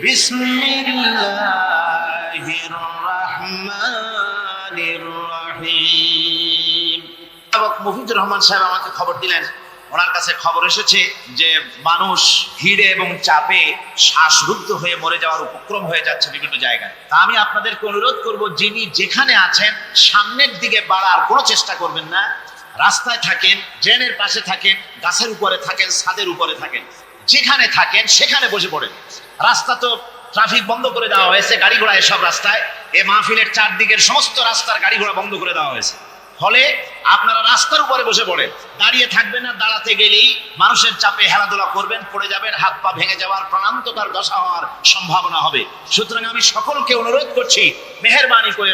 بسم الله الرحمن الرحيم। মুফিদুর রহমান সাহেব আমাকে খবর দিলেন, ওনার কাছে খবর এসেছে যে মানুষ ভিড়ে এবং চাপে শ্বাসরুদ্ধ হয়ে মরে যাওয়ার উপক্রম হয়ে যাচ্ছে বিভিন্ন জায়গায়। তা আমি আপনাদেরকে অনুরোধ করব, যিনি যেখানে আছেন সামনের দিকে বাড়ার কোনো চেষ্টা করবেন না। রাস্তায় থাকেন, ড্রেনের পাশে থাকেন, গাছের উপরে থাকেন, ছাদের উপরে থাকেন, যেখানে থাকেন সেখানে বসে পড়েন। রাস্তা তো ট্রাফিক বন্ধ করে দেওয়া হয়েছে, গাড়ি ঘোড়া এসব রাস্তায়, এই মাহফিলের চারদিকের সমস্ত রাস্তার গাড়ি ঘোড়া বন্ধ করে দেওয়া হয়েছে। ফলে আপনারা রাস্তার উপরে বসে পড়েন, দাঁড়িয়ে থাকবেন না, দাঁড়াতে গেলেই মানুষের চাপে হেলাধুলা করবেন, পড়ে যাবেন, হাত পা ভেঙে যাওয়ার প্রাণান্তকার দশা হওয়ার সম্ভাবনা হবে। সুতরাং আমি সকলকে অনুরোধ করছি, মেহেরবানি করে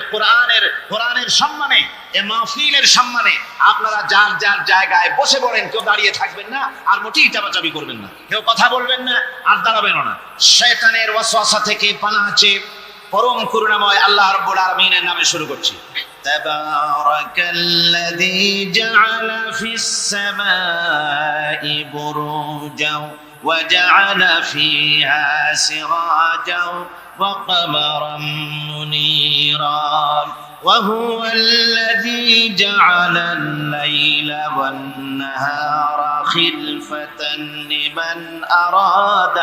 কোরআনের সম্মানে, এ মাহফিলের সম্মানে আপনারা যার যার জায়গায় বসে পড়েন, কেউ দাঁড়িয়ে থাকবেন না, আর মোটেই চাপাচাপি করবেন না, কেউ কথা বলবেন না, আর দাঁড়াবেনও না। শয়তানের ওয়াসওয়াসা থেকে পানাহ চেয়ে পরম করুণাময় আল্লাহ রাব্বুল আলামিনের নামে শুরু করছি। تبارك الذي جعل في السماء بروجا وجعل فيها سراجا وقمرا منيرا وهو الذي جعل الليل والنهار خلفة لمن أراد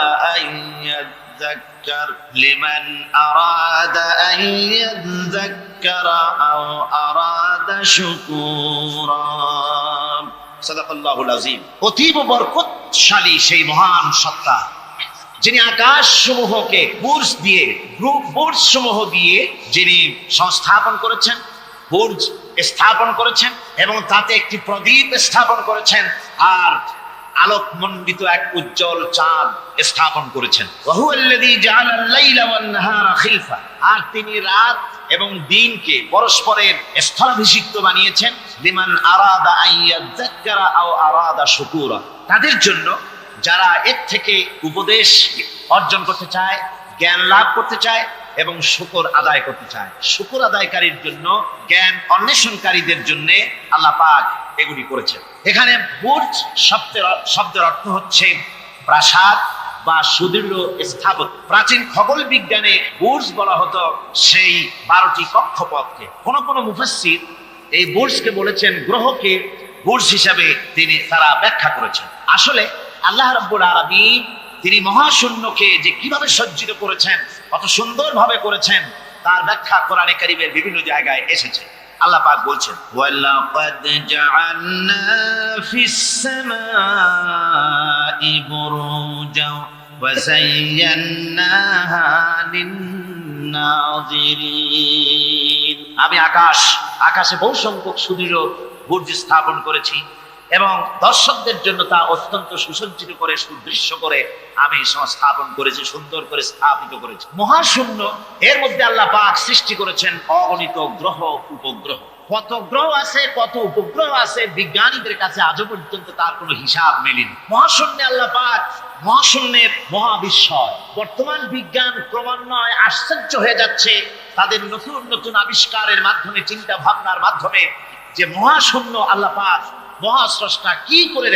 أن يذكر أو أراد شكورا সাদাকাল্লাহুল আযীম। অতীব বরকতশালী সেই মহান সত্তা, যিনি আকাশ সমূহকে বুর্জ সমূহ দিয়ে যিনি সংস্থাপন করেছেন, বুর্জ স্থাপন করেছেন এবং তাতে একটি প্রদীপ স্থাপন করেছেন, আর আলোকমণ্ডিত এক উজ্জ্বল চাঁদ স্থাপন করেছেন। ওয়াহুয়াল্লাযী জাআলাল লাইলা ওয়ান নাহারা খিলফা, আর তিনি রাত এবং দিনকে পরস্পরের স্থলাভিষিক্ত বানিয়েছেন। লিমান আরাদা আন ইয়াযাক্কারা আও আরাদা শুকুরা, তাদের জন্য যারা এর থেকে উপদেশ অর্জন করতে চায়, জ্ঞান লাভ করতে চায় এবং শুকর আদায় করতে চায়। শুকর আদায়কারীর জন্য, জ্ঞান অন্বেষণকারীদের জন্য আল্লাহ পাক এগুলি করেছেন। এখানে বুর্জ শব্দের অর্থ হচ্ছে প্রাসাদ বা সুদৃঢ় স্থাপত্য। প্রাচীন খগোল বিজ্ঞানে বুর্জ বলা হতো সেই 12টি কক্ষপথকে। কোন কোন মুফাসসির এই বুর্জকে বলেছেন গ্রহকে বুর্জ হিসাবে তারা ব্যাখ্যা করেছেন। আসলে আল্লাহ রাব্বুল আলামিন তিনি মহাশূন্যকে যে কিভাবে সজ্জিত করেছেন, কত সুন্দরভাবে করেছেন, তার ব্যাখ্যা কোরআনে কারীমের বিভিন্ন জায়গায় এসেছে। আল্লাহ পাক বলছেন, ওয়ালাকাদ জাআলনা ফিস সামাই বুরুজা ওয়া যায়্যানাহা লিন-নাযিরিন, আমি আকাশে বহু সংখ্যক সুদৃঢ় বুর্জ স্থাপন করেছি এবং দর্শকদের জন্য তা অত্যন্ত সুসজ্জিত করে, সুদৃশ্য করে আমি স্থাপন করেছি, সুন্দর করে স্থাপিত করেছি। মহাশূন্য, এর মধ্যে আল্লাহ পাক সৃষ্টি করেছেন অগণিত গ্রহ উপগ্রহ। কত গ্রহ আছে, কত উপগ্রহ আছে, বিজ্ঞানীদের কাছে আজও পর্যন্ত তার কোনো হিসাব মেলেনি। মহাশূন্যে আল্লাহ পাক, মহাশূন্যের মহাবিস্ময়। বর্তমান বিজ্ঞান ক্রমান্বয়ে আশ্চর্য হয়ে যাচ্ছে তাদের নতুন নতুন আবিষ্কারের মাধ্যমে, চিন্তা ভাবনার মাধ্যমে, যে মহাশূন্য আল্লাহ পাক মহাস্রষ্টা কি করে